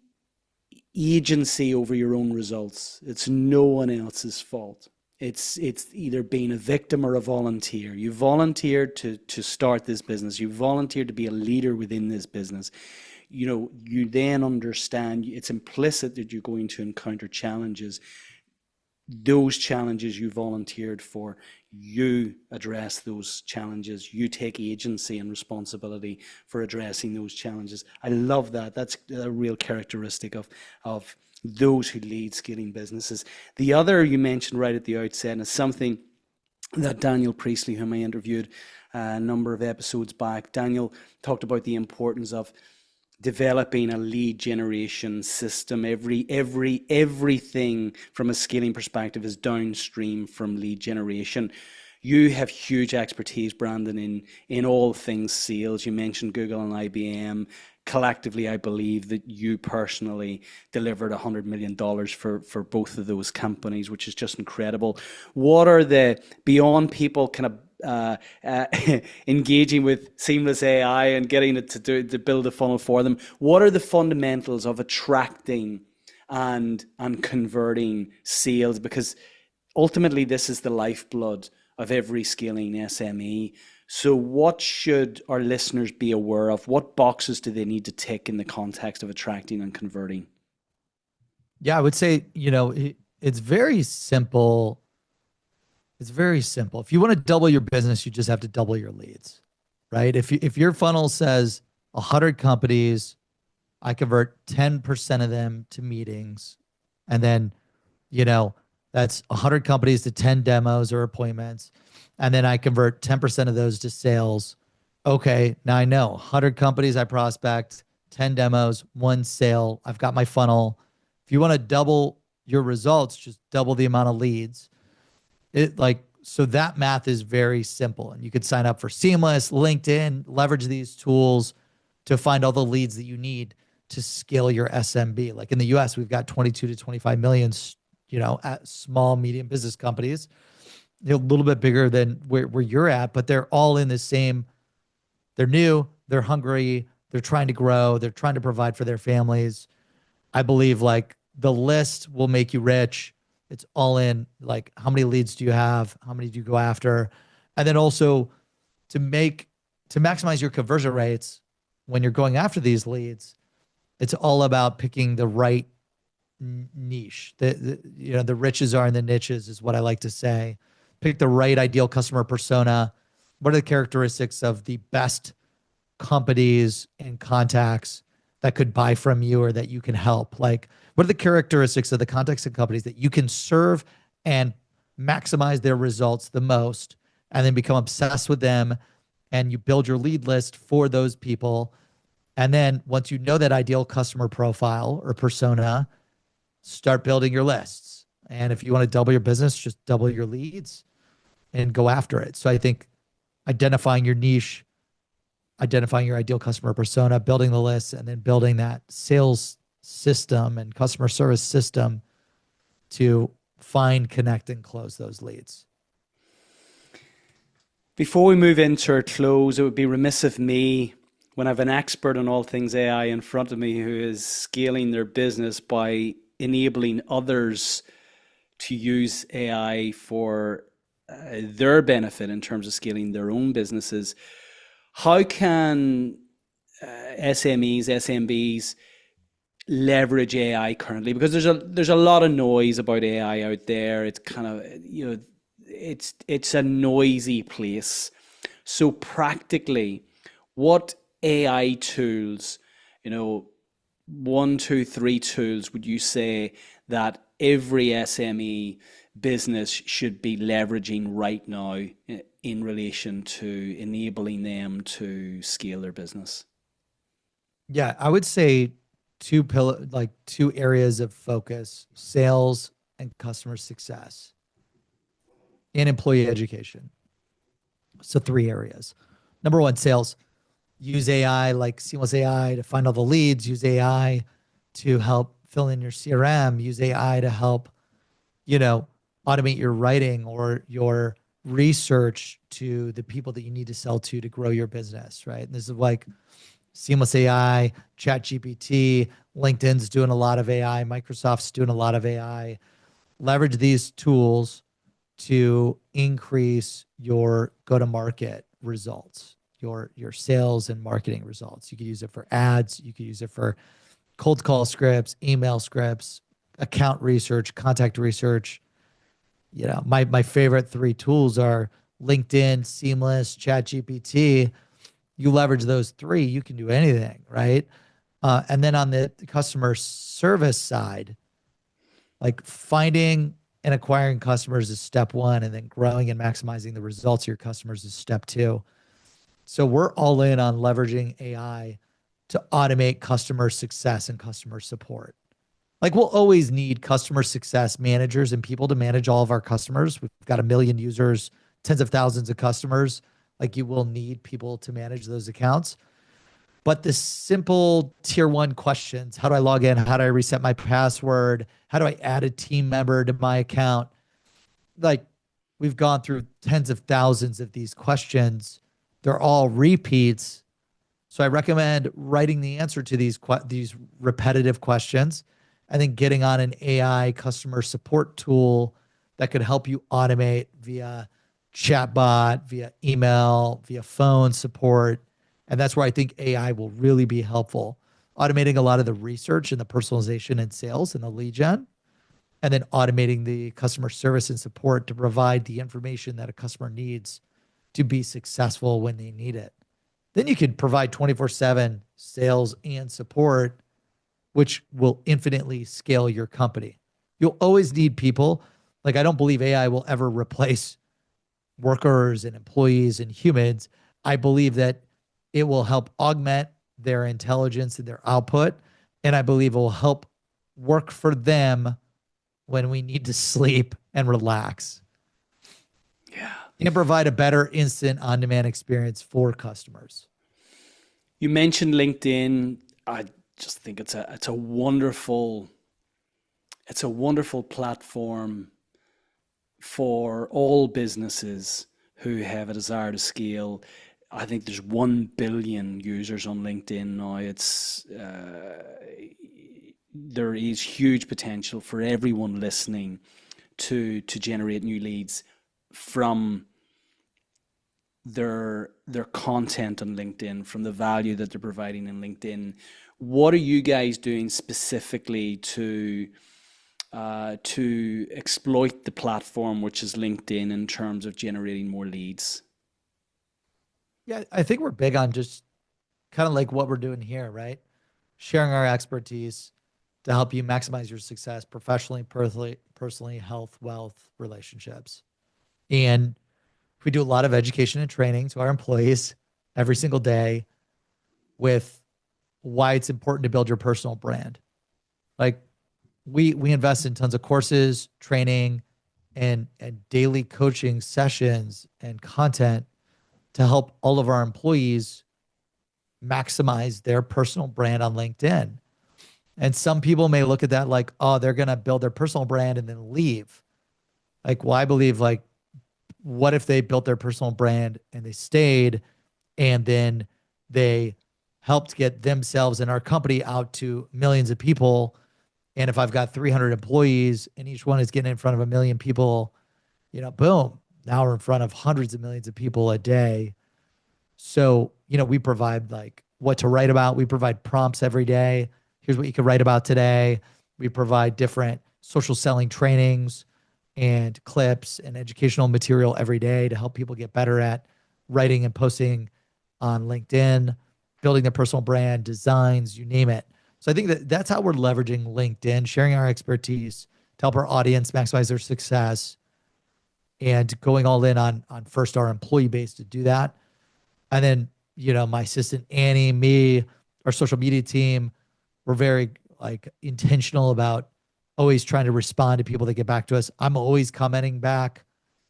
agency over your own results. It's no one else's fault. It's either being a victim or a volunteer. You volunteered to start this business. You volunteered to be a leader within this business. You then understand it's implicit that you're going to encounter challenges. Those challenges you volunteered for, you address those challenges. You take agency and responsibility for addressing those challenges. I love that. That's a real characteristic of those who lead scaling businesses. The other you mentioned right at the outset, and it's something that Daniel Priestley, whom I interviewed a number of episodes back, Daniel talked about the importance of developing a lead generation system. Everything from a scaling perspective is downstream from lead generation. You have huge expertise, Brandon, in all things sales. You mentioned Google and IBM. Collectively, I believe that you personally delivered $100 million for both of those companies, which is just incredible. What are the, beyond people kind of engaging with Seamless.AI and getting it to build a funnel for them, what are the fundamentals of attracting and converting sales? Because ultimately this is the lifeblood of every scaling SME. So what should our listeners be aware of? What boxes do they need to tick in the context of attracting and converting? Yeah, I would say, it's very simple. It's very simple. If you want to double your business, you just have to double your leads, right? If your funnel says 100 companies, I convert 10% of them to meetings, and then, that's 100 companies to 10 demos or appointments, and then I convert 10% of those to sales. Okay, now I know 100 companies I prospect, 10 demos, 1 sale. I've got my funnel. If you want to double your results, just double the amount of leads. So that math is very simple, and you could sign up for Seamless, LinkedIn, leverage these tools to find all the leads that you need to scale your SMB. Like in the US, we've got 22 to 25 million, at small, medium business companies. They're a little bit bigger than where you're at, but they're all in the same. They're new, they're hungry, they're trying to grow, they're trying to provide for their families. I believe the list will make you rich. It's all in, how many leads do you have? How many do you go after? And then also to maximize your conversion rates when you're going after these leads, it's all about picking the right niche. The riches are in the niches is what I like to say. Pick the right ideal customer persona. What are the characteristics of the best companies and contacts that could buy from you or that you can help? What are the characteristics of the contacts and companies that you can serve and maximize their results the most, and then become obsessed with them, and you build your lead list for those people. And then once you know that ideal customer profile or persona, start building your lists. And if you want to double your business, just double your leads and go after it. So I think identifying your niche, identifying your ideal customer persona, building the list, and then building that sales system and customer service system to find, connect, and close those leads. Before we move into our close, it would be remiss of me, when I have an expert on all things AI in front of me who is scaling their business by enabling others to use AI for their benefit in terms of scaling their own businesses. How can SMEs, SMBs leverage AI currently? Because there's a lot of noise about AI out there. It's kind of, it's a noisy place. So practically, what AI tools, you know, one, two, three tools would you say that every SME business should be leveraging right now in relation to enabling them to scale their business? Yeah, I would say two areas of focus: sales and customer success, and employee education. So three areas. Number one, sales. Use AI like Seamless AI to find all the leads. Use AI to help fill in your CRM. Use AI to help, you know, automate your writing or your research to the people that you need to sell to grow your business, right? And this is like Seamless AI, ChatGPT, LinkedIn's doing a lot of AI, Microsoft's doing a lot of AI. Leverage these tools to increase your go-to-market results, your sales and marketing results. You could use it for ads, you could use it for cold call scripts, email scripts, account research, contact research. My favorite three tools are LinkedIn, Seamless, ChatGPT. You leverage those three, you can do anything, right? And then on the customer service side, like finding and acquiring customers is step one, and then growing and maximizing the results of your customers is step two. So we're all in on leveraging AI to automate customer success and customer support. Like we'll always need customer success managers and people to manage all of our customers. We've got 1 million users, tens of thousands of customers. Like you will need people to manage those accounts. But the simple tier one questions: how do I log in? How do I reset my password? How do I add a team member to my account? Like we've gone through tens of thousands of these questions. They're all repeats. So I recommend writing the answer to these repetitive questions and then getting on an AI customer support tool that could help you automate via chatbot, via email, via phone support. And that's where I think AI will really be helpful. Automating a lot of the research and the personalization and sales and the lead gen, and then automating the customer service and support to provide the information that a customer needs to be successful when they need it. Then you can provide 24/7 sales and support, which will infinitely scale your company. You'll always need people. Like I don't believe AI will ever replace workers and employees and humans. I believe that it will help augment their intelligence and their output. And I believe it will help work for them when we need to sleep and relax. Yeah. And provide a better instant on-demand experience for customers. You mentioned LinkedIn. I just think it's a wonderful platform for all businesses who have a desire to scale. I think there's 1 billion users on LinkedIn now. There is huge potential for everyone listening to generate new leads from their content on LinkedIn, from the value that they're providing in LinkedIn. What are you guys doing specifically to exploit the platform, which is LinkedIn, in terms of generating more leads? Yeah, I think we're big on just kind of like what we're doing here, right? Sharing our expertise to help you maximize your success professionally, personally, health, wealth, relationships. And we do a lot of education and training to our employees every single day with why it's important to build your personal brand. Like we invest in tons of courses, training, and daily coaching sessions and content to help all of our employees maximize their personal brand on LinkedIn. And some people may look at that like, oh, they're going to build their personal brand and then leave. Like, well, I believe like, what if they built their personal brand and they stayed and then they helped get themselves and our company out to millions of people? And if I've got 300 employees and each one is getting in front of 1 million people, boom, now we're in front of hundreds of millions of people a day. So, we provide like what to write about. We provide prompts every day. Here's what you can write about today. We provide different social selling trainings and clips and educational material every day to help people get better at writing and posting on LinkedIn, building their personal brand, designs, you name it. So I think that that's how we're leveraging LinkedIn, sharing our expertise to help our audience maximize their success, and going all in on first our employee base to do that. And then, my assistant Annie, me, our social media team, we're very like intentional about always trying to respond to people that get back to us. I'm always commenting back.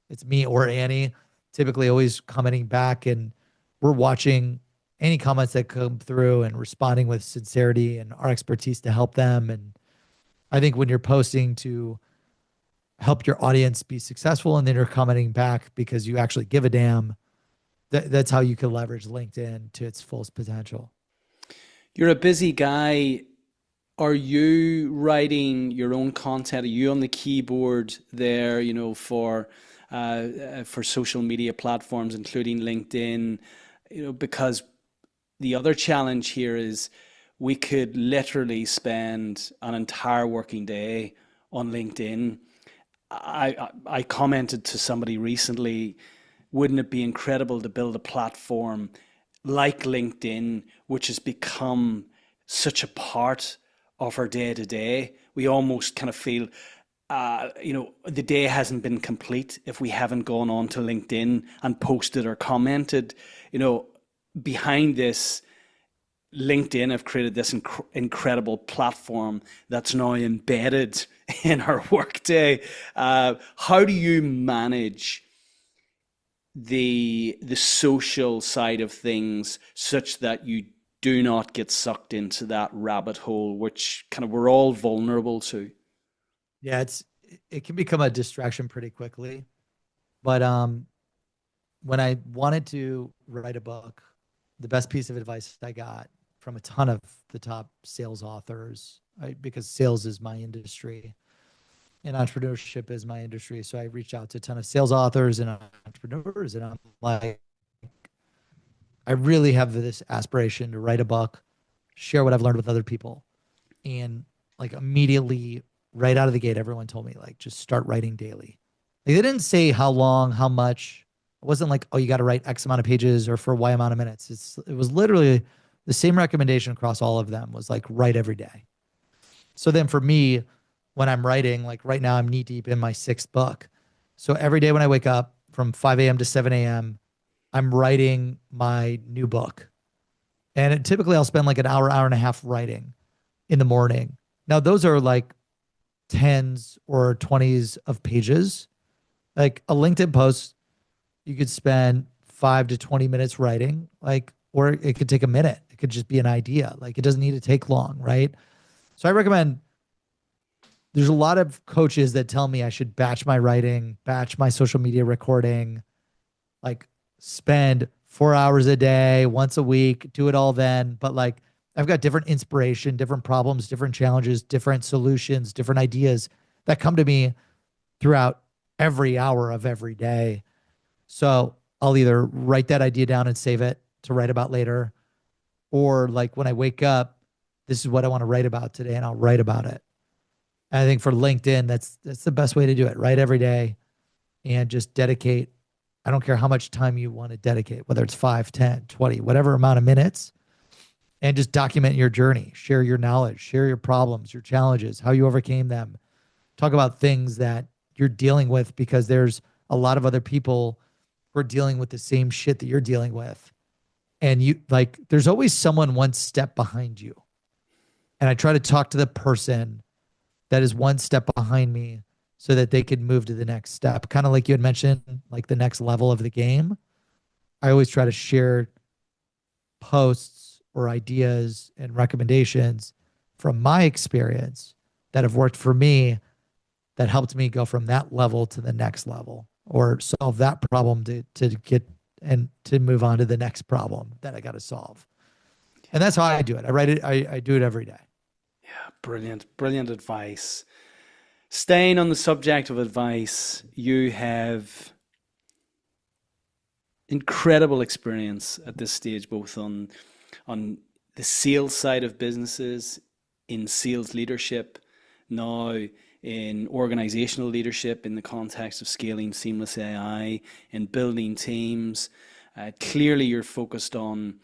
It's me or Annie, typically always commenting back, and we're watching any comments that come through and responding with sincerity and our expertise to help them. And I think when you're posting to help your audience be successful and then you're commenting back because you actually give a damn, that's how you can leverage LinkedIn to its fullest potential. You're a busy guy. Are you writing your own content? Are you on the keyboard there, for social media platforms, including LinkedIn? Because the other challenge here is we could literally spend an entire working day on LinkedIn. I commented to somebody recently, wouldn't it be incredible to build a platform like LinkedIn, which has become such a part of our day to day? We almost kind of feel, the day hasn't been complete if we haven't gone on to LinkedIn and posted or commented. Behind this, LinkedIn have created this incredible platform that's now embedded in our workday. How do you manage the social side of things such that you do not get sucked into that rabbit hole, which kind of we're all vulnerable to? Yeah, it can become a distraction pretty quickly. But when I wanted to write a book, the best piece of advice I got from a ton of the top sales authors, because sales is my industry and entrepreneurship is my industry. So I reached out to a ton of sales authors and entrepreneurs, and I'm like, I really have this aspiration to write a book, share what I've learned with other people. And like immediately right out of the gate, everyone told me like, just start writing daily. Like, they didn't say how long, how much. It wasn't like, oh, you got to write X amount of pages or for Y amount of minutes. It was literally the same recommendation across all of them was like, write every day. So then for me, when I'm writing, like right now, I'm knee deep in my 6th book. So every day when I wake up from 5 a.m. to 7 a.m., I'm writing my new book. And typically I'll spend like an hour, hour and a half writing in the morning. Now, those are like 10s or 20s of pages. Like a LinkedIn post, you could spend 5 to 20 minutes writing, or it could take a minute. It could just be an idea. Like, it doesn't need to take long, right? So I recommend, there's a lot of coaches that tell me I should batch my writing, batch my social media recording, like spend 4 hours a day, once a week, do it all then. But like, I've got different inspiration, different problems, different challenges, different solutions, different ideas that come to me throughout every hour of every day. So I'll either write that idea down and save it to write about later, or like when I wake up, this is what I want to write about today, and I'll write about it. And I think for LinkedIn, that's the best way to do it. Write every day and just dedicate. I don't care how much time you want to dedicate, whether it's 5, 10, 20, whatever amount of minutes, and just document your journey, share your knowledge, share your problems, your challenges, how you overcame them. Talk about things that you're dealing with, because there's a lot of other people who are dealing with the same shit that you're dealing with. And there's always someone one step behind you. And I try to talk to the person that is one step behind me so that they can move to the next step. Kind of like you had mentioned, like the next level of the game. I always try to share posts or ideas and recommendations from my experience that have worked for me, that helped me go from that level to the next level, or solve that problem to get and to move on to the next problem that I got to solve. And that's how I do it. I write it. I do it every day. Yeah, brilliant advice. Staying on the subject of advice, you have incredible experience at this stage, both on the sales side of businesses, in sales leadership, now in organizational leadership in the context of scaling Seamless AI, in building teams. Clearly, you're focused on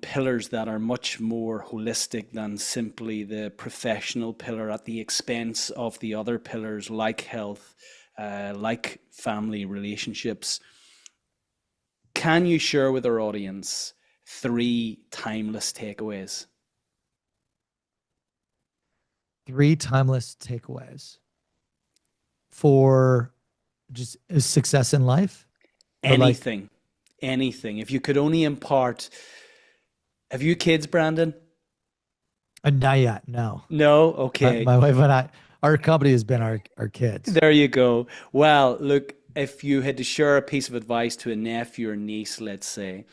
pillars that are much more holistic than simply the professional pillar at the expense of the other pillars like health, like family relationships. Can you share with our audience 3 timeless takeaways? 3 timeless takeaways for just success in life? Or like, Anything. If you could only impart, have you kids, Brandon? not yet, no. No? Okay. My wife and I, our company has been our kids. There you go. Well, look, if you had to share a piece of advice to a nephew or niece, let's say,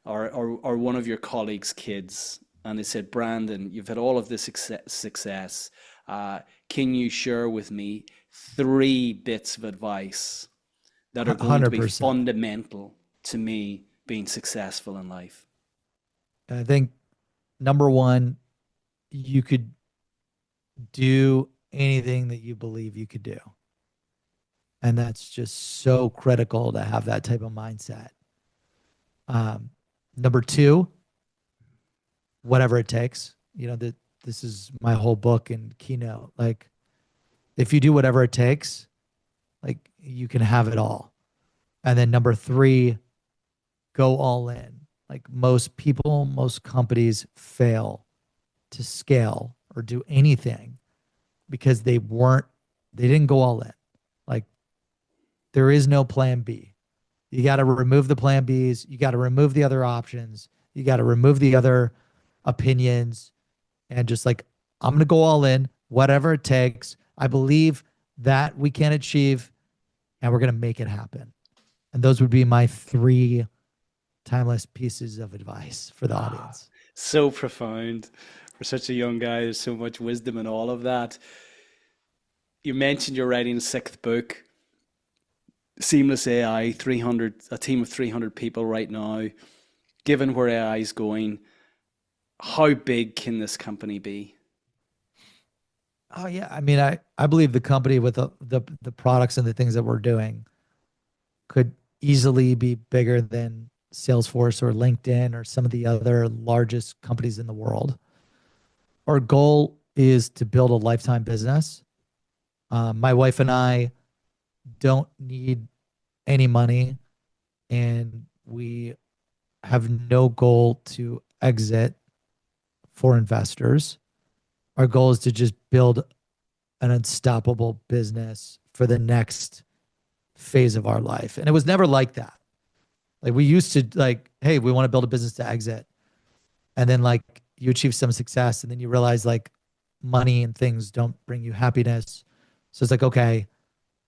or one of your colleagues' kids, and they said, Brandon, you've had all of this success. Can you share with me 3 bits of advice that are going to be 100%. fundamental to me being successful in life? I think number 1, you could do anything that you believe you could do. And that's just so critical to have that type of mindset. Number 2, whatever it takes. You know, this is my whole book and keynote. Like, if you do whatever it takes, like, you can have it all. And then number 3, go all in. Like, most people, most companies fail to scale or do anything because they didn't go all in. Like, there is no plan B. You got to remove the plan Bs. You got to remove the other options. You got to remove the other opinions and just like, I'm going to go all in, whatever it takes. I believe that we can achieve and we're going to make it happen. And those would be my 3 timeless pieces of advice for the audience. So profound. For such a young guy, there's so much wisdom in all of that. You mentioned you're writing a 6th book, Seamless AI, a team of 300 people right now. Given where AI is going, how big can this company be? Oh yeah, I mean, I believe the company with the products and the things that we're doing could easily be bigger than Salesforce or LinkedIn or some of the other largest companies in the world. Our goal is to build a lifetime business. My wife and I don't need any money, and we have no goal to exit for investors. Our goal is to just build an unstoppable business for the next phase of our life. And it was never like that. Like, we used to like, hey, we want to build a business to exit. And then like you achieve some success and then you realize like money and things don't bring you happiness. So it's like, okay,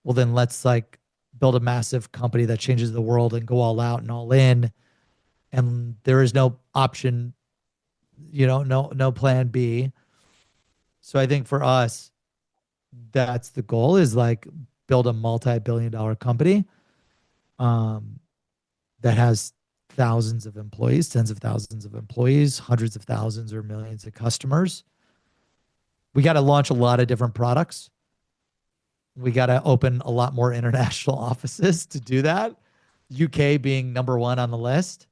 well then let's like build a massive company that changes the world and go all out and all in. And there is no option, no plan B. So I think for us, that's the goal, is like build a multi-billion-dollar company that has thousands of employees, tens of thousands of employees, hundreds of thousands or millions of customers. We got to launch a lot of different products. We got to open a lot more international offices to do that, UK being number 1 on the list.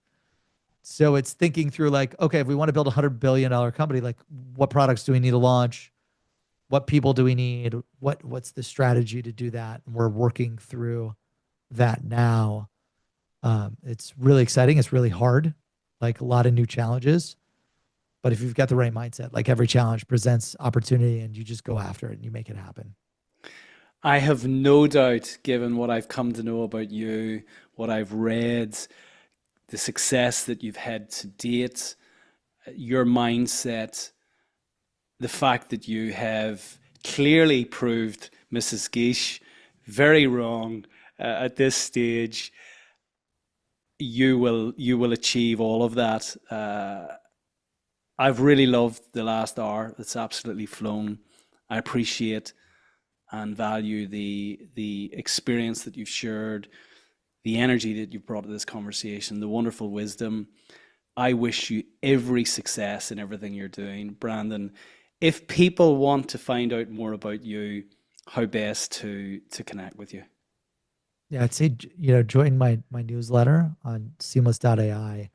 So it's thinking through like, okay, if we want to build a $100 billion company, like what products do we need to launch? What people do we need? What's the strategy to do that? And we're working through that now. It's really exciting. It's really hard, like a lot of new challenges. But if you've got the right mindset, like every challenge presents opportunity and you just go after it and you make it happen. I have no doubt, given what I've come to know about you, what I've read, the success that you've had to date, your mindset, the fact that you have clearly proved Mrs. Gish very wrong at this stage, you will achieve all of that. I've really loved the last hour. It's absolutely flown. I appreciate and value the experience that you've shared, the energy that you've brought to this conversation, the wonderful wisdom. I wish you every success in everything you're doing. Brandon, if people want to find out more about you, how best to connect with you? Yeah, I'd say, join my newsletter on Seamless.AI.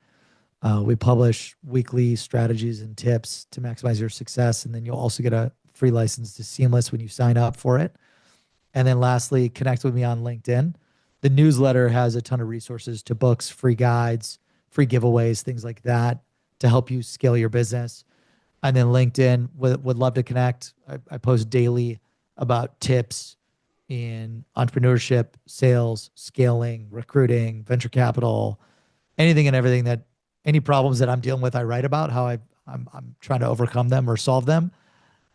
We publish weekly strategies and tips to maximize your success. And then you'll also get a free license to Seamless when you sign up for it. And then lastly, connect with me on LinkedIn. The newsletter has a ton of resources to books, free guides, free giveaways, things like that to help you scale your business. And then LinkedIn would love to connect. I post daily about tips in entrepreneurship, sales, scaling, recruiting, venture capital, anything and everything any problems that I'm dealing with, I write about how I'm trying to overcome them or solve them,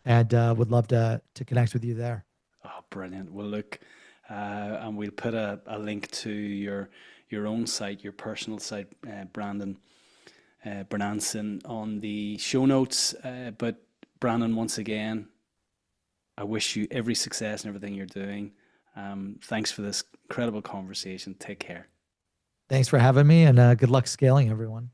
and would love to connect with you there. Oh, brilliant. Well, look, and we'll put a link to your own site, your personal site, Brandon Bornancin, on the show notes. But Brandon, once again, I wish you every success in everything you're doing. Thanks for this incredible conversation. Take care. Thanks for having me, and good luck scaling, everyone.